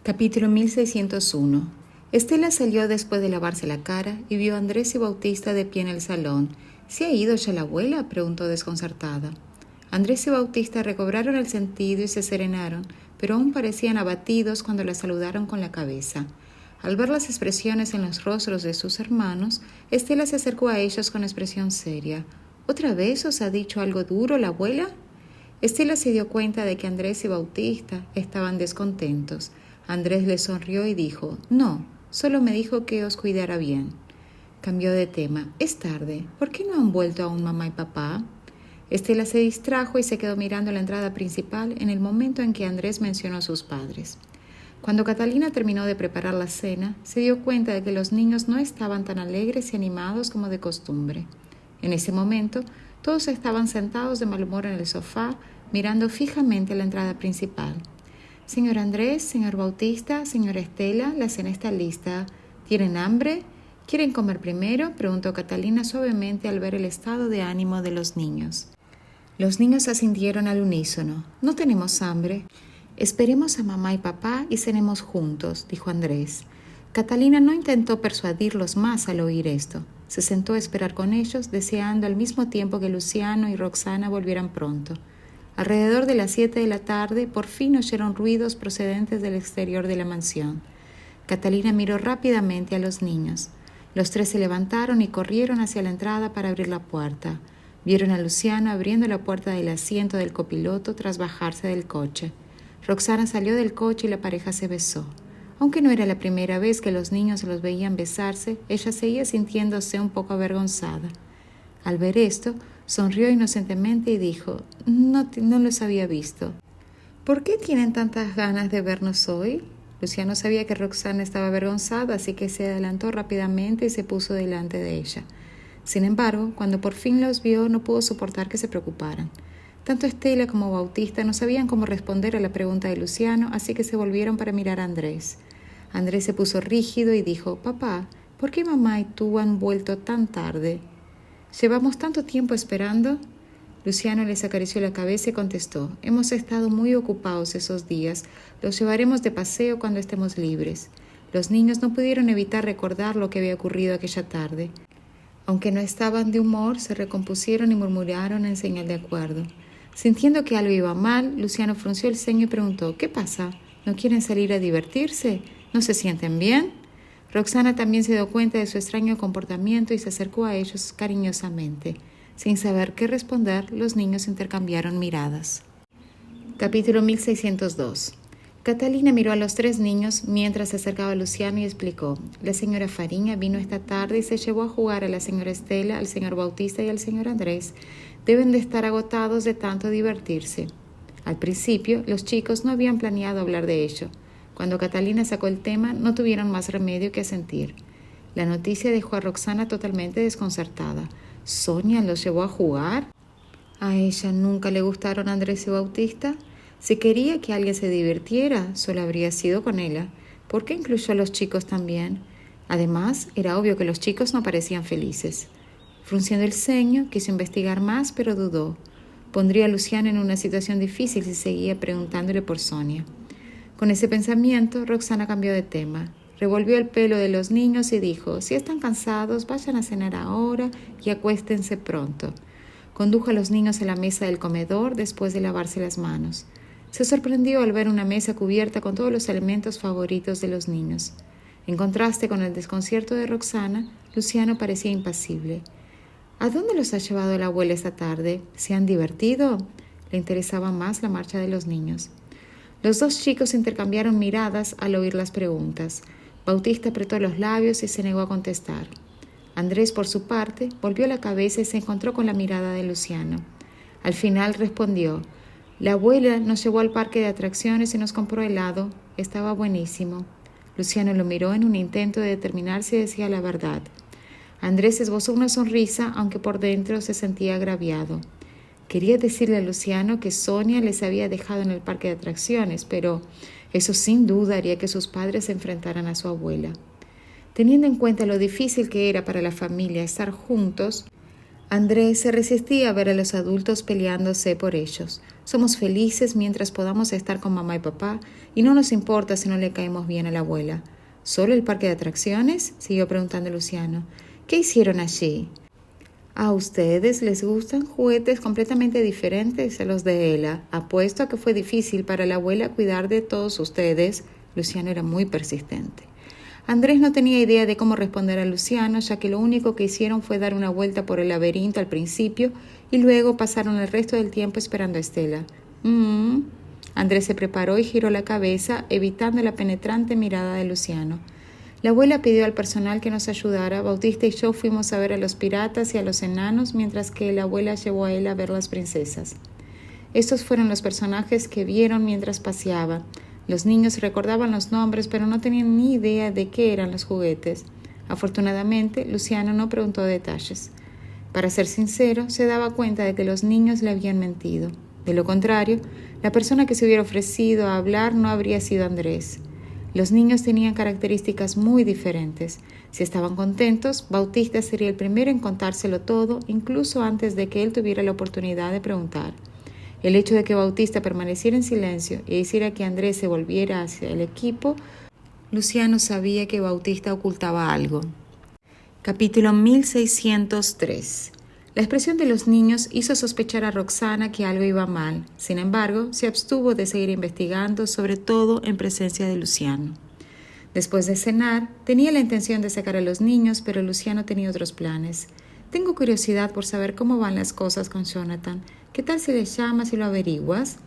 Capítulo 1601. Estela salió después de lavarse la cara y vio a Andrés y Bautista de pie en el salón. ¿Se ha ido ya la abuela?, preguntó desconcertada. Andrés y Bautista recobraron el sentido y se serenaron, pero aún parecían abatidos cuando la saludaron con la cabeza. Al ver las expresiones en los rostros de sus hermanos, Estela se acercó a ellos con expresión seria. ¿Otra vez os ha dicho algo duro la abuela? Estela se dio cuenta de que Andrés y Bautista estaban descontentos. Andrés le sonrió y dijo: «No, solo me dijo que os cuidara bien». Cambió de tema. «Es tarde. ¿Por qué no han vuelto aún mamá y papá?» Estela se distrajo y se quedó mirando la entrada principal en el momento en que Andrés mencionó a sus padres. Cuando Catalina terminó de preparar la cena, se dio cuenta de que los niños no estaban tan alegres y animados como de costumbre. En ese momento, todos estaban sentados de mal humor en el sofá, mirando fijamente la entrada principal. «Señor Andrés, señor Bautista, señora Estela, la cena está lista. ¿Tienen hambre? ¿Quieren comer primero?», preguntó Catalina suavemente al ver el estado de ánimo de los niños. Los niños asintieron al unísono. «No tenemos hambre. Esperemos a mamá y papá y cenemos juntos», dijo Andrés. Catalina no intentó persuadirlos más al oír esto. Se sentó a esperar con ellos, deseando al mismo tiempo que Luciano y Roxana volvieran pronto. Alrededor de las 7 de la tarde, por fin oyeron ruidos procedentes del exterior de la mansión. Catalina miró rápidamente a los niños. Los tres se levantaron y corrieron hacia la entrada para abrir la puerta. Vieron a Luciano abriendo la puerta del asiento del copiloto tras bajarse del coche. Roxana salió del coche y la pareja se besó. Aunque no era la primera vez que los niños los veían besarse, ella seguía sintiéndose un poco avergonzada. Al ver esto, sonrió inocentemente y dijo: no los había visto. ¿Por qué tienen tantas ganas de vernos hoy? Luciano sabía que Roxana estaba avergonzada, así que se adelantó rápidamente y se puso delante de ella. Sin embargo, cuando por fin los vio, no pudo soportar que se preocuparan. Tanto Estela como Bautista no sabían cómo responder a la pregunta de Luciano, así que se volvieron para mirar a Andrés. Andrés se puso rígido y dijo: «Papá, ¿por qué mamá y tú han vuelto tan tarde? ¿Llevamos tanto tiempo esperando?» Luciano les acarició la cabeza y contestó: «Hemos estado muy ocupados esos días. Los llevaremos de paseo cuando estemos libres». Los niños no pudieron evitar recordar lo que había ocurrido aquella tarde. Aunque no estaban de humor, se recompusieron y murmuraron en señal de acuerdo. Sintiendo que algo iba mal, Luciano frunció el ceño y preguntó: «¿Qué pasa? ¿No quieren salir a divertirse? ¿No se sienten bien?». Roxana también se dio cuenta de su extraño comportamiento y se acercó a ellos cariñosamente. Sin saber qué responder, los niños intercambiaron miradas. Capítulo 1602. Catalina miró a los tres niños mientras se acercaba a Luciano y explicó: «La señora Fariña vino esta tarde y se llevó a jugar a la señora Estela, al señor Bautista y al señor Andrés. Deben de estar agotados de tanto divertirse». Al principio, los chicos no habían planeado hablar de ello. Cuando Catalina sacó el tema, no tuvieron más remedio que asentir. La noticia dejó a Roxana totalmente desconcertada. ¿Sonia los llevó a jugar? ¿A ella nunca le gustaron Andrés y Bautista? Si quería que alguien se divirtiera, solo habría sido con ella. ¿Por qué incluyó a los chicos también? Además, era obvio que los chicos no parecían felices. Frunciendo el ceño, quiso investigar más, pero dudó. Pondría a Luciano en una situación difícil si seguía preguntándole por Sonia. Con ese pensamiento, Roxana cambió de tema. Revolvió el pelo de los niños y dijo: «Si están cansados, vayan a cenar ahora y acuéstense pronto». Condujo a los niños a la mesa del comedor después de lavarse las manos. Se sorprendió al ver una mesa cubierta con todos los alimentos favoritos de los niños. En contraste con el desconcierto de Roxana, Luciano parecía impasible. «¿A dónde los ha llevado la abuela esta tarde? ¿Se han divertido?». Le interesaba más la marcha de los niños. Los dos chicos intercambiaron miradas al oír las preguntas. Bautista apretó los labios y se negó a contestar. Andrés, por su parte, volvió la cabeza y se encontró con la mirada de Luciano. Al final respondió: «La abuela nos llevó al parque de atracciones y nos compró helado. Estaba buenísimo». Luciano lo miró en un intento de determinar si decía la verdad. Andrés esbozó una sonrisa, aunque por dentro se sentía agraviado. Quería decirle a Luciano que Sonia les había dejado en el parque de atracciones, pero eso sin duda haría que sus padres se enfrentaran a su abuela. Teniendo en cuenta lo difícil que era para la familia estar juntos, Andrés se resistía a ver a los adultos peleándose por ellos. Somos felices mientras podamos estar con mamá y papá y no nos importa si no le caemos bien a la abuela. ¿Solo el parque de atracciones?, siguió preguntando Luciano. ¿Qué hicieron allí? ¿A ustedes les gustan juguetes completamente diferentes a los de Ella? Apuesto a que fue difícil para la abuela cuidar de todos ustedes. Luciano era muy persistente. Andrés no tenía idea de cómo responder a Luciano, ya que lo único que hicieron fue dar una vuelta por el laberinto al principio y luego pasaron el resto del tiempo esperando a Estela. Andrés se preparó y giró la cabeza, evitando la penetrante mirada de Luciano. La abuela pidió al personal que nos ayudara. Bautista y yo fuimos a ver a los piratas y a los enanos, mientras que la abuela llevó a él a ver las princesas. Estos fueron los personajes que vieron mientras paseaba. Los niños recordaban los nombres, pero no tenían ni idea de qué eran los juguetes. Afortunadamente, Luciano no preguntó detalles. Para ser sincero, se daba cuenta de que los niños le habían mentido. De lo contrario, la persona que se hubiera ofrecido a hablar no habría sido Andrés. Los niños tenían características muy diferentes. Si estaban contentos, Bautista sería el primero en contárselo todo, incluso antes de que él tuviera la oportunidad de preguntar. El hecho de que Bautista permaneciera en silencio e hiciera que Andrés se volviera hacia el equipo, Luciano sabía que Bautista ocultaba algo. Capítulo 1603. La expresión de los niños hizo sospechar a Roxana que algo iba mal. Sin embargo, se abstuvo de seguir investigando, sobre todo en presencia de Luciano. Después de cenar, tenía la intención de sacar a los niños, pero Luciano tenía otros planes. Tengo curiosidad por saber cómo van las cosas con Jonathan. ¿Qué tal si le llamas y lo averiguas?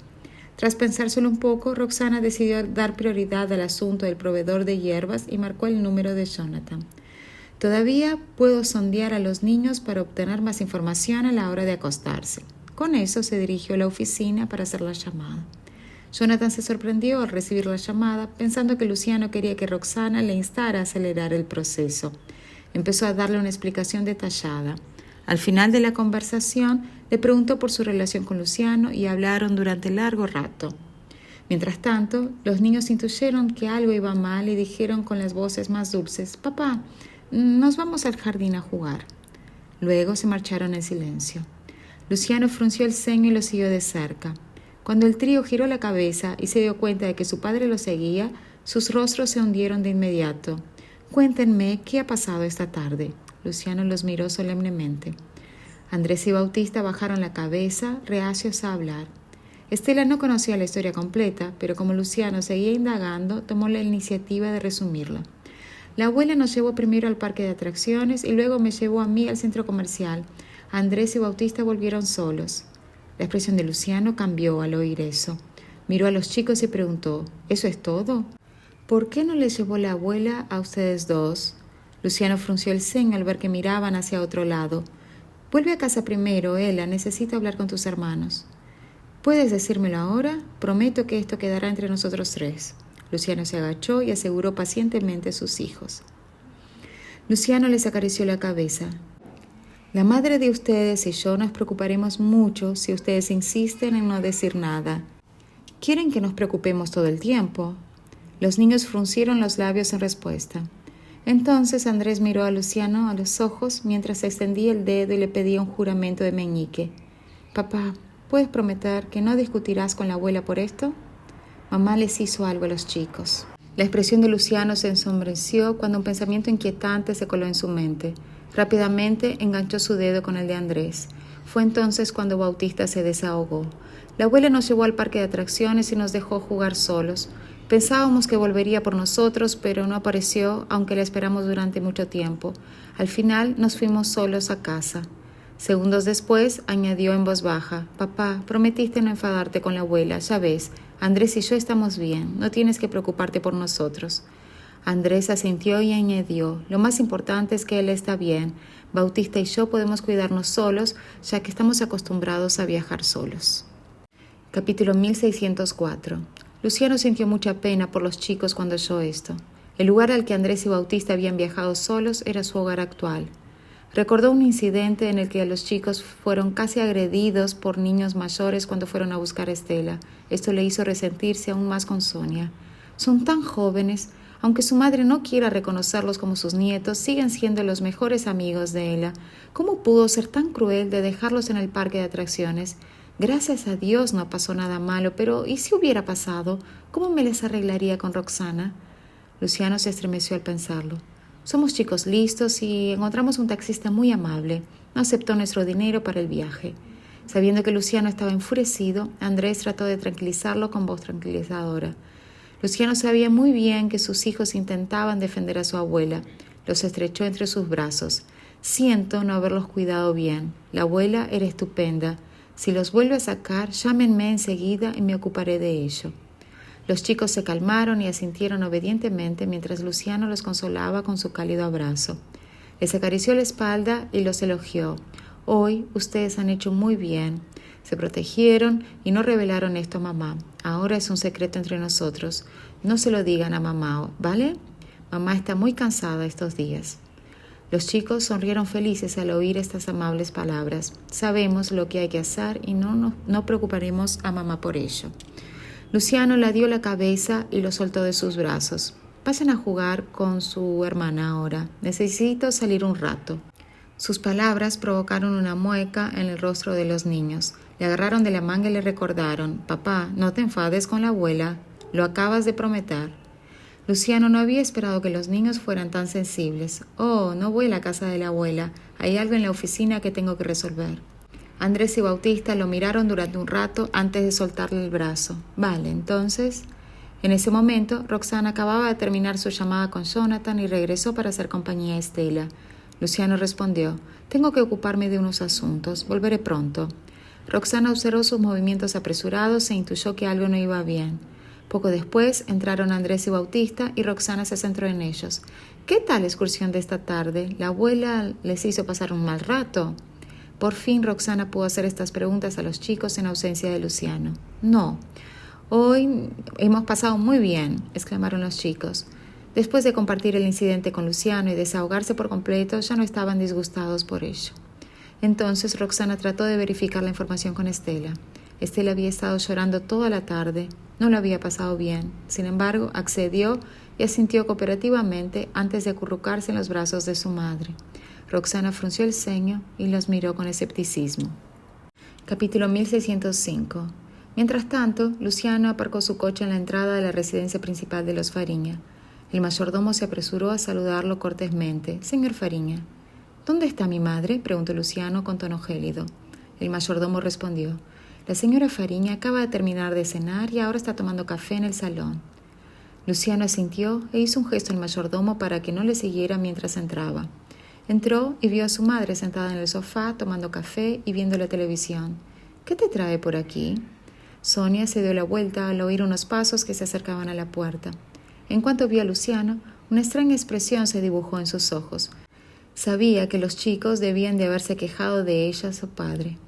Tras pensárselo un poco, Roxana decidió dar prioridad al asunto del proveedor de hierbas y marcó el número de Jonathan. Todavía puedo sondear a los niños para obtener más información a la hora de acostarse. Con eso se dirigió a la oficina para hacer la llamada. Jonathan se sorprendió al recibir la llamada, pensando que Luciano quería que Roxana le instara a acelerar el proceso. Empezó a darle una explicación detallada. Al final de la conversación, le preguntó por su relación con Luciano y hablaron durante largo rato. Mientras tanto, los niños intuyeron que algo iba mal y dijeron con las voces más dulces: «Papá, nos vamos al jardín a jugar». Luego se marcharon en silencio. Luciano frunció el ceño y lo siguió de cerca. Cuando el trío giró la cabeza y se dio cuenta de que su padre lo seguía, sus rostros se hundieron de inmediato. «Cuéntenme qué ha pasado esta tarde». Luciano los miró solemnemente. Andrés y Bautista bajaron la cabeza, reacios a hablar. Estela no conocía la historia completa, pero como Luciano seguía indagando, tomó la iniciativa de resumirla. La abuela nos llevó primero al parque de atracciones y luego me llevó a mí al centro comercial. Andrés y Bautista volvieron solos. La expresión de Luciano cambió al oír eso. Miró a los chicos y preguntó: ¿eso es todo? ¿Por qué no les llevó la abuela a ustedes dos? Luciano frunció el ceño al ver que miraban hacia otro lado. Vuelve a casa primero, Ella, necesito hablar con tus hermanos. ¿Puedes decírmelo ahora? Prometo que esto quedará entre nosotros tres. Luciano se agachó y aseguró pacientemente a sus hijos. Luciano les acarició la cabeza. La madre de ustedes y yo nos preocuparemos mucho si ustedes insisten en no decir nada. ¿Quieren que nos preocupemos todo el tiempo? Los niños fruncieron los labios en respuesta. Entonces Andrés miró a Luciano a los ojos mientras extendía el dedo y le pedía un juramento de meñique. Papá, ¿puedes prometer que no discutirás con la abuela por esto? Mamá les hizo algo a los chicos. La expresión de Luciano se ensombreció cuando un pensamiento inquietante se coló en su mente. Rápidamente enganchó su dedo con el de Andrés. Fue entonces cuando Bautista se desahogó. La abuela nos llevó al parque de atracciones y nos dejó jugar solos. Pensábamos que volvería por nosotros, pero no apareció, aunque la esperamos durante mucho tiempo. Al final nos fuimos solos a casa. Segundos después, añadió en voz baja: Papá, prometiste no enfadarte con la abuela, ya ves, Andrés y yo estamos bien, no tienes que preocuparte por nosotros. Andrés asintió y añadió: lo más importante es que él está bien. Bautista y yo podemos cuidarnos solos, ya que estamos acostumbrados a viajar solos. Capítulo 1604. Luciano sintió mucha pena por los chicos cuando oyó esto. El lugar al que Andrés y Bautista habían viajado solos era su hogar actual. Recordó un incidente en el que los chicos fueron casi agredidos por niños mayores cuando fueron a buscar a Estela. Esto le hizo resentirse aún más con Sonia. Son tan jóvenes. Aunque su madre no quiera reconocerlos como sus nietos, siguen siendo los mejores amigos de ella. ¿Cómo pudo ser tan cruel de dejarlos en el parque de atracciones? Gracias a Dios no pasó nada malo, pero ¿y si hubiera pasado? ¿Cómo me les arreglaría con Roxana? Luciano se estremeció al pensarlo. Somos chicos listos y encontramos un taxista muy amable. No aceptó nuestro dinero para el viaje. Sabiendo que Luciano estaba enfurecido, Andrés trató de tranquilizarlo con voz tranquilizadora. Luciano sabía muy bien que sus hijos intentaban defender a su abuela. Los estrechó entre sus brazos. Siento no haberlos cuidado bien. La abuela era estupenda. Si los vuelve a sacar, llámenme enseguida y me ocuparé de ello. Los chicos se calmaron y asintieron obedientemente mientras Luciano los consolaba con su cálido abrazo. Les acarició la espalda y los elogió. Hoy ustedes han hecho muy bien. Se protegieron y no revelaron esto a mamá. Ahora es un secreto entre nosotros. No se lo digan a mamá, ¿vale? Mamá está muy cansada estos días. Los chicos sonrieron felices al oír estas amables palabras. Sabemos lo que hay que hacer y no preocuparemos a mamá por ello. Luciano le dio la cabeza y lo soltó de sus brazos. Pasen a jugar con su hermana ahora. Necesito salir un rato. Sus palabras provocaron una mueca en el rostro de los niños. Le agarraron de la manga y le recordaron: Papá, no te enfades con la abuela. Lo acabas de prometer. Luciano no había esperado que los niños fueran tan sensibles. Oh, no voy a la casa de la abuela. Hay algo en la oficina que tengo que resolver. Andrés y Bautista lo miraron durante un rato antes de soltarle el brazo. Vale, entonces. En ese momento, Roxana acababa de terminar su llamada con Jonathan y regresó para hacer compañía a Estela. Luciano respondió: Tengo que ocuparme de unos asuntos. Volveré pronto. Roxana observó sus movimientos apresurados e intuyó que algo no iba bien. Poco después entraron Andrés y Bautista y Roxana se centró en ellos. ¿Qué tal la excursión de esta tarde? ¿La abuela les hizo pasar un mal rato? Por fin Roxana pudo hacer estas preguntas a los chicos en ausencia de Luciano. No, hoy hemos pasado muy bien, exclamaron los chicos. Después de compartir el incidente con Luciano y desahogarse por completo, ya no estaban disgustados por ello. Entonces Roxana trató de verificar la información con Estela. Estela había estado llorando toda la tarde, no lo había pasado bien. Sin embargo, accedió y asintió cooperativamente antes de acurrucarse en los brazos de su madre. Roxana frunció el ceño y los miró con escepticismo. Capítulo 1605. Mientras tanto, Luciano aparcó su coche en la entrada de la residencia principal de los Fariña. El mayordomo se apresuró a saludarlo cortésmente. «Señor Fariña». «¿Dónde está mi madre?», preguntó Luciano con tono gélido. El mayordomo respondió: «La señora Fariña acaba de terminar de cenar y ahora está tomando café en el salón». Luciano asintió e hizo un gesto al mayordomo para que no le siguiera mientras entraba. Entró y vio a su madre sentada en el sofá tomando café y viendo la televisión. «¿Qué te trae por aquí?». Sonia se dio la vuelta al oír unos pasos que se acercaban a la puerta. En cuanto vio a Luciano, una extraña expresión se dibujó en sus ojos. Sabía que los chicos debían de haberse quejado de ella a su padre.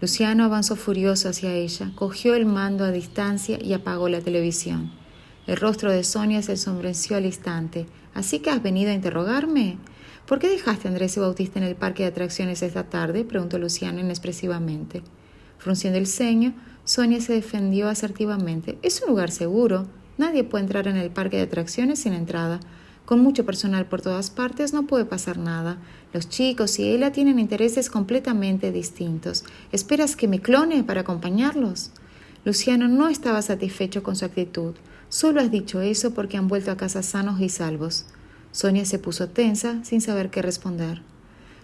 Luciano avanzó furioso hacia ella, cogió el mando a distancia y apagó la televisión. El rostro de Sonia se ensombreció al instante. «¿Así que has venido a interrogarme? ¿Por qué dejaste a Andrés y Bautista en el parque de atracciones esta tarde?», preguntó Luciano inexpresivamente. Frunciendo el ceño, Sonia se defendió asertivamente. «Es un lugar seguro. Nadie puede entrar en el parque de atracciones sin entrada. Con mucho personal por todas partes no puede pasar nada. Los chicos y ella tienen intereses completamente distintos. ¿Esperas que me clone para acompañarlos?». Luciano no estaba satisfecho con su actitud. «Solo has dicho eso porque han vuelto a casa sanos y salvos». Sonia se puso tensa, sin saber qué responder.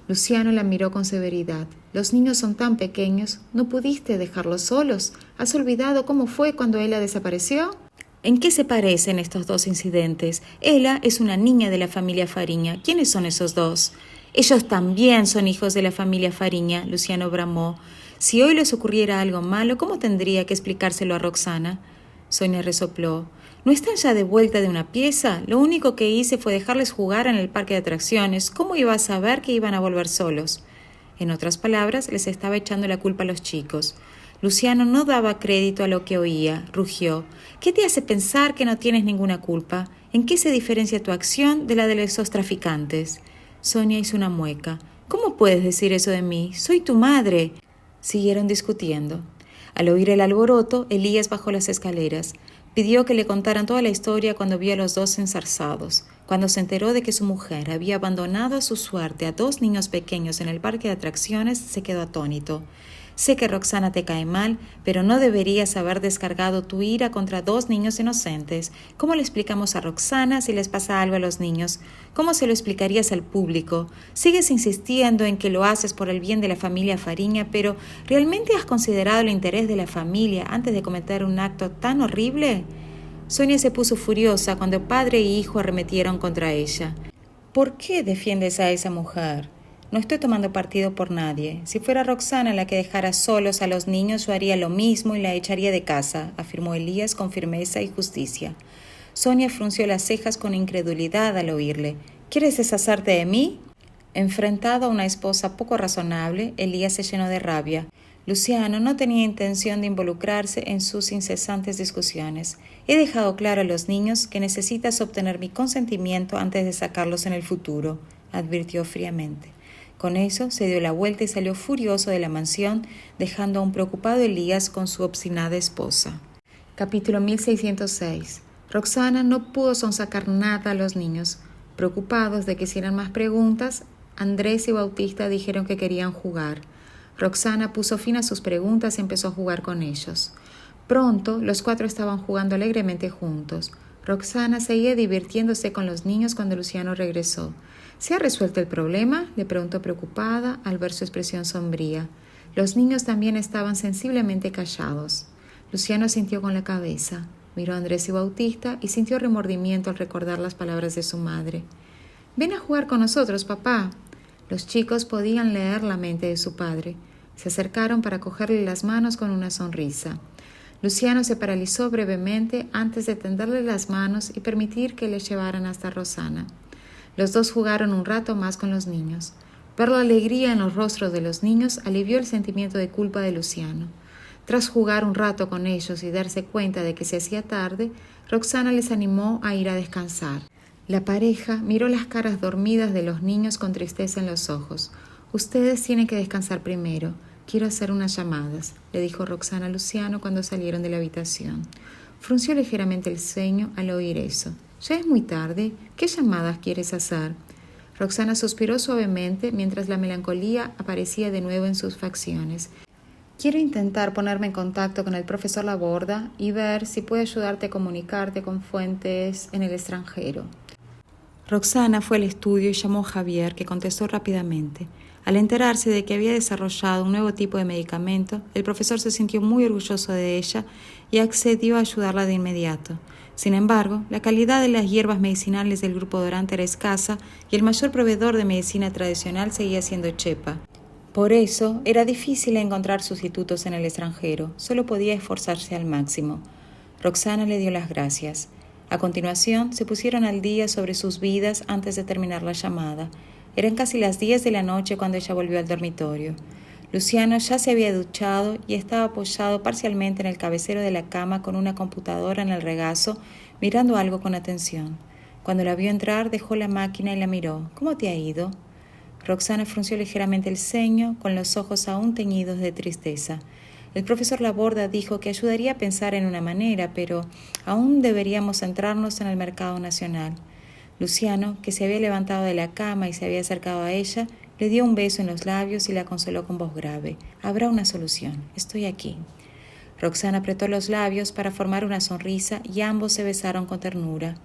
Luciano la miró con severidad. «Los niños son tan pequeños. ¿No pudiste dejarlos solos? ¿Has olvidado cómo fue cuando ella desapareció?». «¿En qué se parecen estos dos incidentes? Ella es una niña de la familia Fariña. ¿Quiénes son esos dos?». «Ellos también son hijos de la familia Fariña», Luciano bramó. «Si hoy les ocurriera algo malo, ¿cómo tendría que explicárselo a Roxana?». Sonia resopló. «¿No están ya de vuelta de una pieza? Lo único que hice fue dejarles jugar en el parque de atracciones. ¿Cómo iba a saber que iban a volver solos?». En otras palabras, les estaba echando la culpa a los chicos. Luciano no daba crédito a lo que oía. Rugió. «¿Qué te hace pensar que no tienes ninguna culpa? ¿En qué se diferencia tu acción de la de esos traficantes?». Sonia hizo una mueca. «¿Cómo puedes decir eso de mí? Soy tu madre». Siguieron discutiendo. Al oír el alboroto, Elías bajó las escaleras. Pidió que le contaran toda la historia cuando vio a los dos enzarzados. Cuando se enteró de que su mujer había abandonado a su suerte a dos niños pequeños en el parque de atracciones, se quedó atónito. Sé que Roxana te cae mal, pero no deberías haber descargado tu ira contra 2 niños inocentes. ¿Cómo le explicamos a Roxana si les pasa algo a los niños? ¿Cómo se lo explicarías al público? Sigues insistiendo en que lo haces por el bien de la familia Fariña, pero ¿realmente has considerado el interés de la familia antes de cometer un acto tan horrible? Sonia se puso furiosa cuando padre e hijo arremetieron contra ella. ¿Por qué defiendes a esa mujer? No estoy tomando partido por nadie. Si fuera Roxana la que dejara solos a los niños, yo haría lo mismo y la echaría de casa, afirmó Elías con firmeza y justicia. Sonia frunció las cejas con incredulidad al oírle. ¿Quieres deshacerte de mí? Enfrentado a una esposa poco razonable, Elías se llenó de rabia. Luciano no tenía intención de involucrarse en sus incesantes discusiones. He dejado claro a los niños que necesitas obtener mi consentimiento antes de sacarlos en el futuro, advirtió fríamente. Con eso se dio la vuelta y salió furioso de la mansión, dejando a un preocupado Elías con su obstinada esposa. Capítulo 1606. Roxana no pudo sonsacar nada a los niños. Preocupados de que hicieran más preguntas, Andrés y Bautista dijeron que querían jugar. Roxana puso fin a sus preguntas y empezó a jugar con ellos. Pronto, los 4 estaban jugando alegremente juntos. Roxana seguía divirtiéndose con los niños cuando Luciano regresó. ¿Se ha resuelto el problema?, le preguntó preocupada al ver su expresión sombría. Los niños también estaban sensiblemente callados. Luciano asintió con la cabeza. Miró a Andrés y Bautista y sintió remordimiento al recordar las palabras de su madre. «Ven a jugar con nosotros, papá». Los chicos podían leer la mente de su padre. Se acercaron para cogerle las manos con una sonrisa. Luciano se paralizó brevemente antes de tenderle las manos y permitir que le llevaran hasta Roxana. Los dos jugaron un rato más con los niños. Ver la alegría en los rostros de los niños alivió el sentimiento de culpa de Luciano. Tras jugar un rato con ellos y darse cuenta de que se hacía tarde, Roxana les animó a ir a descansar. La pareja miró las caras dormidas de los niños con tristeza en los ojos. «Ustedes tienen que descansar primero. Quiero hacer unas llamadas», le dijo Roxana a Luciano cuando salieron de la habitación. Frunció ligeramente el ceño al oír eso. «Ya es muy tarde. ¿Qué llamadas quieres hacer?» Roxana suspiró suavemente mientras la melancolía aparecía de nuevo en sus facciones. «Quiero intentar ponerme en contacto con el profesor Laborda y ver si puede ayudarte a comunicarte con fuentes en el extranjero». Roxana fue al estudio y llamó a Javier, que contestó rápidamente. Al enterarse de que había desarrollado un nuevo tipo de medicamento, el profesor se sintió muy orgulloso de ella y accedió a ayudarla de inmediato. Sin embargo, la calidad de las hierbas medicinales del grupo Dorante era escasa y el mayor proveedor de medicina tradicional seguía siendo Chepa. Por eso, era difícil encontrar sustitutos en el extranjero, solo podía esforzarse al máximo. Roxana le dio las gracias. A continuación, se pusieron al día sobre sus vidas antes de terminar la llamada. Eran casi las 10 de la noche cuando ella volvió al dormitorio. Luciano ya se había duchado y estaba apoyado parcialmente en el cabecero de la cama con una computadora en el regazo, mirando algo con atención. Cuando la vio entrar, dejó la máquina y la miró. «¿Cómo te ha ido?» Roxana frunció ligeramente el ceño, con los ojos aún teñidos de tristeza. El profesor Laborda dijo que ayudaría a pensar en una manera, pero aún deberíamos centrarnos en el mercado nacional. Luciano, que se había levantado de la cama y se había acercado a ella, le dio un beso en los labios y la consoló con voz grave. «Habrá una solución. Estoy aquí». Roxana apretó los labios para formar una sonrisa y ambos se besaron con ternura.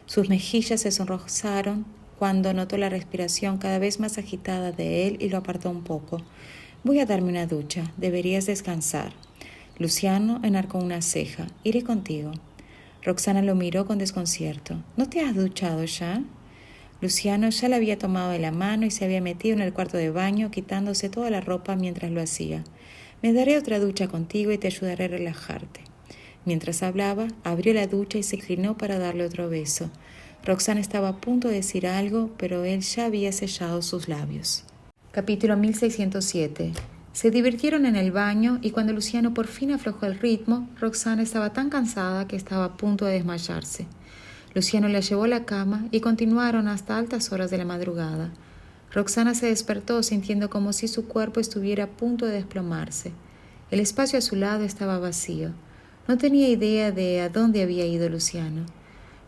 Sus mejillas se sonrosaron cuando notó la respiración cada vez más agitada de él y lo apartó un poco. «Voy a darme una ducha. Deberías descansar». Luciano enarcó una ceja. «Iré contigo». Roxana lo miró con desconcierto. «¿No te has duchado ya?» Luciano ya la había tomado de la mano y se había metido en el cuarto de baño, quitándose toda la ropa mientras lo hacía. «Me daré otra ducha contigo y te ayudaré a relajarte». Mientras hablaba, abrió la ducha y se inclinó para darle otro beso. Roxana estaba a punto de decir algo, pero él ya había sellado sus labios. Capítulo 1607. Se divirtieron en el baño y cuando Luciano por fin aflojó el ritmo, Roxana estaba tan cansada que estaba a punto de desmayarse. Luciano la llevó a la cama y continuaron hasta altas horas de la madrugada. Roxana se despertó sintiendo como si su cuerpo estuviera a punto de desplomarse. El espacio a su lado estaba vacío. No tenía idea de a dónde había ido Luciano.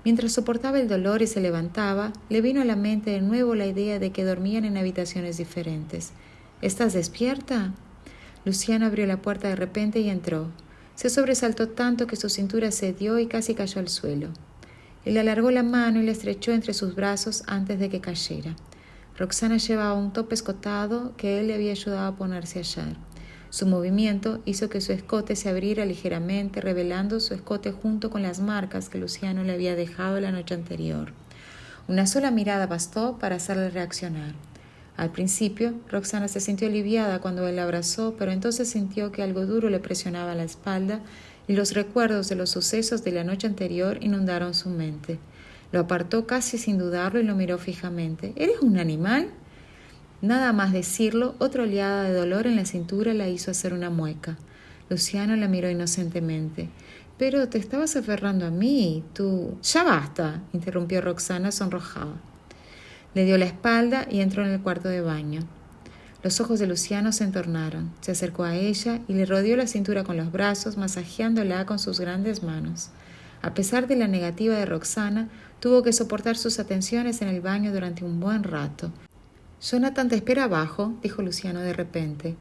Mientras soportaba el dolor y se levantaba, le vino a la mente de nuevo la idea de que dormían en habitaciones diferentes. «¿Estás despierta?» Luciano abrió la puerta de repente y entró. Se sobresaltó tanto que su cintura cedió y casi cayó al suelo. Él alargó la mano y la estrechó entre sus brazos antes de que cayera. Roxana llevaba un top escotado que él le había ayudado a ponerse ayer. Su movimiento hizo que su escote se abriera ligeramente, revelando su escote junto con las marcas que Luciano le había dejado la noche anterior. Una sola mirada bastó para hacerle reaccionar. Al principio, Roxana se sintió aliviada cuando él la abrazó, pero entonces sintió que algo duro le presionaba la espalda y los recuerdos de los sucesos de la noche anterior inundaron su mente. Lo apartó casi sin dudarlo y lo miró fijamente. ¿Eres un animal? Nada más decirlo, otra oleada de dolor en la cintura la hizo hacer una mueca. Luciano la miró inocentemente. Pero te estabas aferrando a mí, tú... Ya basta, interrumpió Roxana sonrojada. Le dio la espalda y entró en el cuarto de baño. Los ojos de Luciano se entornaron. Se acercó a ella y le rodeó la cintura con los brazos, masajeándola con sus grandes manos. A pesar de la negativa de Roxana, tuvo que soportar sus atenciones en el baño durante un buen rato. «Jonathan te espera abajo», dijo Luciano de repente.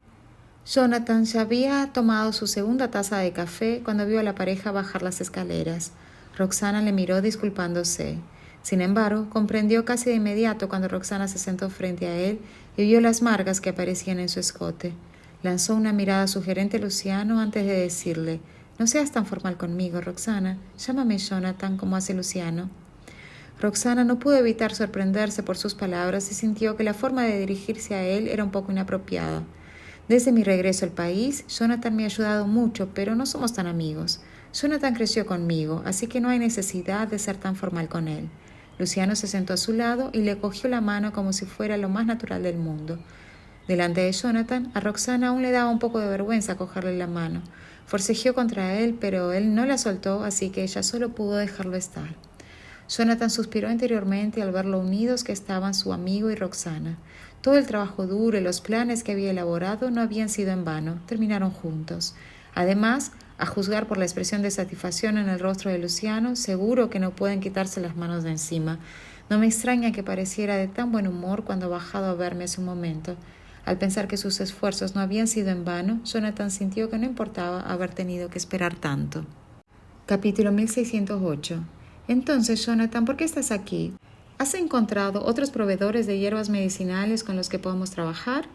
Jonathan ya había tomado su segunda taza de café cuando vio a la pareja bajar las escaleras. Roxana le miró disculpándose. Sin embargo, comprendió casi de inmediato cuando Roxana se sentó frente a él y vio las marcas que aparecían en su escote. Lanzó una mirada sugerente a Luciano antes de decirle: «No seas tan formal conmigo, Roxana. Llámame Jonathan como hace Luciano». Roxana no pudo evitar sorprenderse por sus palabras y sintió que la forma de dirigirse a él era un poco inapropiada. «Desde mi regreso al país, Jonathan me ha ayudado mucho, pero no somos tan amigos. Jonathan creció conmigo, así que no hay necesidad de ser tan formal con él». Luciano se sentó a su lado y le cogió la mano como si fuera lo más natural del mundo. Delante de Jonathan, a Roxana aún le daba un poco de vergüenza cogerle la mano. Forcejeó contra él, pero él no la soltó, así que ella solo pudo dejarlo estar. Jonathan suspiró interiormente al ver lo unidos que estaban su amigo y Roxana. Todo el trabajo duro y los planes que había elaborado no habían sido en vano, terminaron juntos. Además, a juzgar por la expresión de satisfacción en el rostro de Luciano, seguro que no pueden quitarse las manos de encima. No me extraña que pareciera de tan buen humor cuando ha bajado a verme hace un momento. Al pensar que sus esfuerzos no habían sido en vano, Jonathan sintió que no importaba haber tenido que esperar tanto. Capítulo 1608. Entonces, Jonathan, ¿por qué estás aquí? ¿Has encontrado otros proveedores de hierbas medicinales con los que podamos trabajar?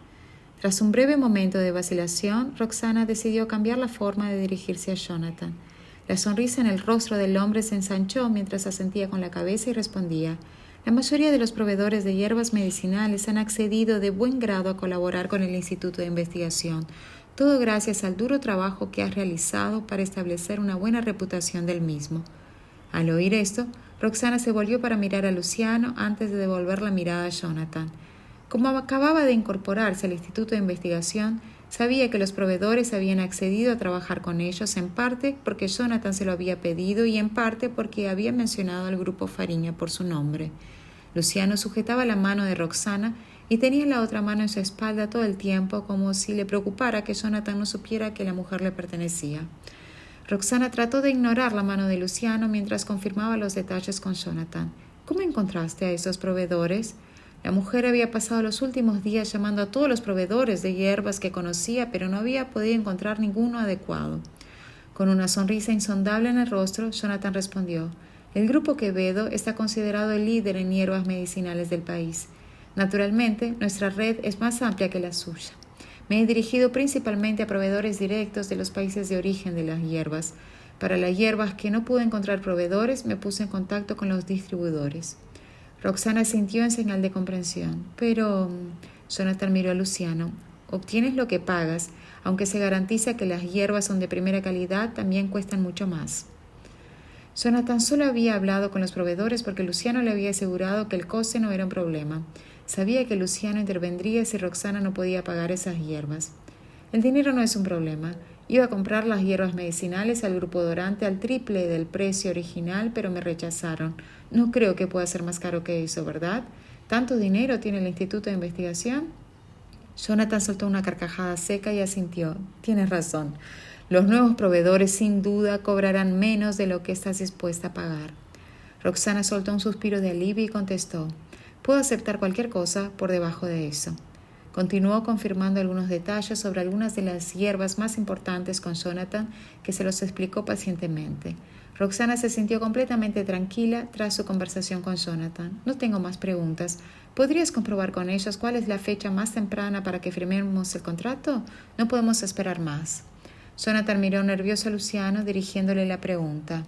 Tras un breve momento de vacilación, Roxana decidió cambiar la forma de dirigirse a Jonathan. La sonrisa en el rostro del hombre se ensanchó mientras asentía con la cabeza y respondía: «La mayoría de los proveedores de hierbas medicinales han accedido de buen grado a colaborar con el Instituto de Investigación, todo gracias al duro trabajo que has realizado para establecer una buena reputación del mismo». Al oír esto, Roxana se volvió para mirar a Luciano antes de devolver la mirada a Jonathan. Como acababa de incorporarse al Instituto de Investigación, sabía que los proveedores habían accedido a trabajar con ellos, en parte porque Jonathan se lo había pedido y en parte porque había mencionado al grupo Fariña por su nombre. Luciano sujetaba la mano de Roxana y tenía la otra mano en su espalda todo el tiempo, como si le preocupara que Jonathan no supiera que la mujer le pertenecía. Roxana trató de ignorar la mano de Luciano mientras confirmaba los detalles con Jonathan. «¿Cómo encontraste a esos proveedores?» La mujer había pasado los últimos días llamando a todos los proveedores de hierbas que conocía, pero no había podido encontrar ninguno adecuado. Con una sonrisa insondable en el rostro, Jonathan respondió: «El Grupo Quevedo está considerado el líder en hierbas medicinales del país. Naturalmente, nuestra red es más amplia que la suya. Me he dirigido principalmente a proveedores directos de los países de origen de las hierbas. Para las hierbas que no pude encontrar proveedores, me puse en contacto con los distribuidores». Roxana sintió en señal de comprensión. «Pero...» Jonathan miró a Luciano. «Obtienes lo que pagas, aunque se garantiza que las hierbas son de primera calidad, también cuestan mucho más». Jonathan solo había hablado con los proveedores porque Luciano le había asegurado que el coste no era un problema. Sabía que Luciano intervendría si Roxana no podía pagar esas hierbas. «El dinero no es un problema. Iba a comprar las hierbas medicinales al grupo Dorante al triple del precio original, pero me rechazaron. No creo que pueda ser más caro que eso, ¿verdad? ¿Tanto dinero tiene el Instituto de Investigación?» Jonathan soltó una carcajada seca y asintió. «Tienes razón. Los nuevos proveedores sin duda cobrarán menos de lo que estás dispuesta a pagar». Roxana soltó un suspiro de alivio y contestó: «Puedo aceptar cualquier cosa por debajo de eso». Continuó confirmando algunos detalles sobre algunas de las hierbas más importantes con Jonathan, que se los explicó pacientemente. Roxana se sintió completamente tranquila tras su conversación con Jonathan. No tengo más preguntas. ¿Podrías comprobar con ellos cuál es la fecha más temprana para que firmemos el contrato? No podemos esperar más. Jonathan miró nervioso a Luciano, dirigiéndole la pregunta.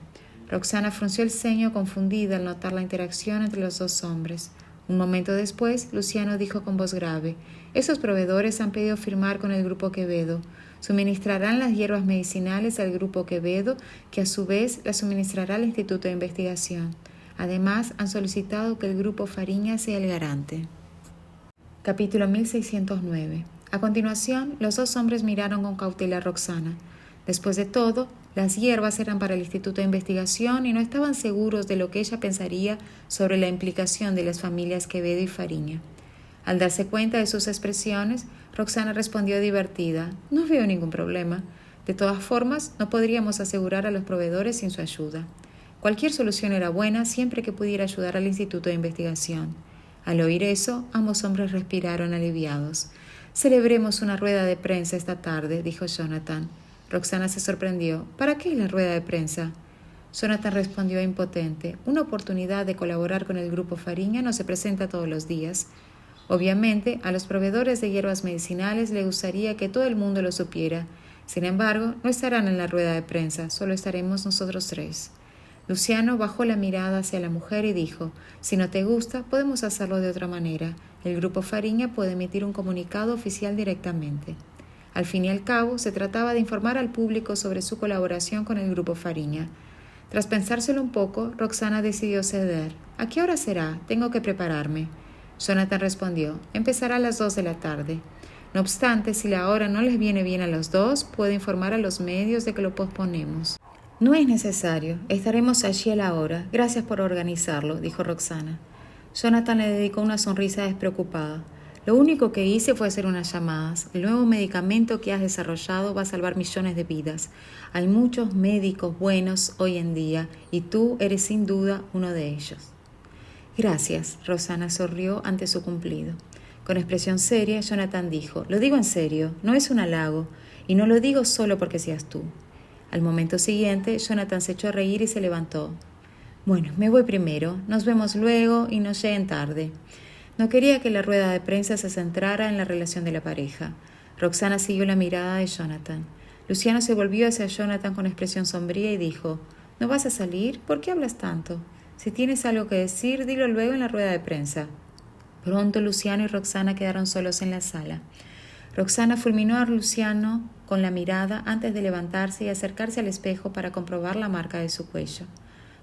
Roxana frunció el ceño confundida al notar la interacción entre los dos hombres. Un momento después, Luciano dijo con voz grave: «Esos proveedores han pedido firmar con el Grupo Quevedo. Suministrarán las hierbas medicinales al Grupo Quevedo, que a su vez las suministrará al Instituto de Investigación. Además, han solicitado que el Grupo Fariña sea el garante». Capítulo 1609. A continuación, los dos hombres miraron con cautela a Roxana. Después de todo, las hierbas eran para el Instituto de Investigación y no estaban seguros de lo que ella pensaría sobre la implicación de las familias Quevedo y Fariña. Al darse cuenta de sus expresiones, Roxana respondió divertida: «No veo ningún problema. De todas formas, no podríamos asegurar a los proveedores sin su ayuda». Cualquier solución era buena siempre que pudiera ayudar al Instituto de Investigación. Al oír eso, ambos hombres respiraron aliviados. «Celebremos una rueda de prensa esta tarde», dijo Jonathan. Roxana se sorprendió. «¿Para qué la rueda de prensa?». Jonathan respondió impotente: «Una oportunidad de colaborar con el Grupo Fariña no se presenta todos los días. Obviamente, a los proveedores de hierbas medicinales les gustaría que todo el mundo lo supiera. Sin embargo, no estarán en la rueda de prensa, solo estaremos nosotros tres». Luciano bajó la mirada hacia la mujer y dijo: «Si no te gusta, podemos hacerlo de otra manera. El Grupo Fariña puede emitir un comunicado oficial directamente». Al fin y al cabo, se trataba de informar al público sobre su colaboración con el Grupo Fariña. Tras pensárselo un poco, Roxana decidió ceder. «¿A qué hora será? Tengo que prepararme». Jonathan respondió: «Empezará a las 2 de la tarde. No obstante, si la hora no les viene bien a los dos, puedo informar a los medios de que lo posponemos». «No es necesario. Estaremos allí a la hora. Gracias por organizarlo», dijo Roxana. Jonathan le dedicó una sonrisa despreocupada. «Lo único que hice fue hacer unas llamadas. El nuevo medicamento que has desarrollado va a salvar millones de vidas. Hay muchos médicos buenos hoy en día y tú eres sin duda uno de ellos». «Gracias», Roxana sonrió ante su cumplido. Con expresión seria, Jonathan dijo: «Lo digo en serio, no es un halago, y no lo digo solo porque seas tú». Al momento siguiente, Jonathan se echó a reír y se levantó. «Bueno, me voy primero. Nos vemos luego y no lleguen tarde». No quería que la rueda de prensa se centrara en la relación de la pareja. Roxana siguió la mirada de Jonathan. Luciano se volvió hacia Jonathan con expresión sombría y dijo: «¿No vas a salir? ¿Por qué hablas tanto? Si tienes algo que decir, dilo luego en la rueda de prensa». Pronto Luciano y Roxana quedaron solos en la sala. Roxana fulminó a Luciano con la mirada antes de levantarse y acercarse al espejo para comprobar la marca de su cuello.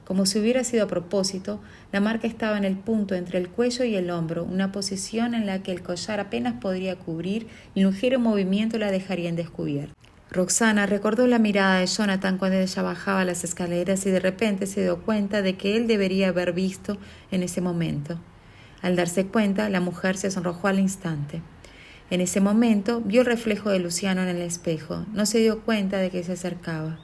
Como si hubiera sido a propósito, la marca estaba en el punto entre el cuello y el hombro, una posición en la que el collar apenas podría cubrir y un ligero movimiento la dejaría en descubierto. Roxana recordó la mirada de Jonathan cuando ella bajaba las escaleras y de repente se dio cuenta de que él debería haber visto en ese momento. Al darse cuenta, la mujer se sonrojó al instante. En ese momento vio el reflejo de Luciano en el espejo. No se dio cuenta de que se acercaba.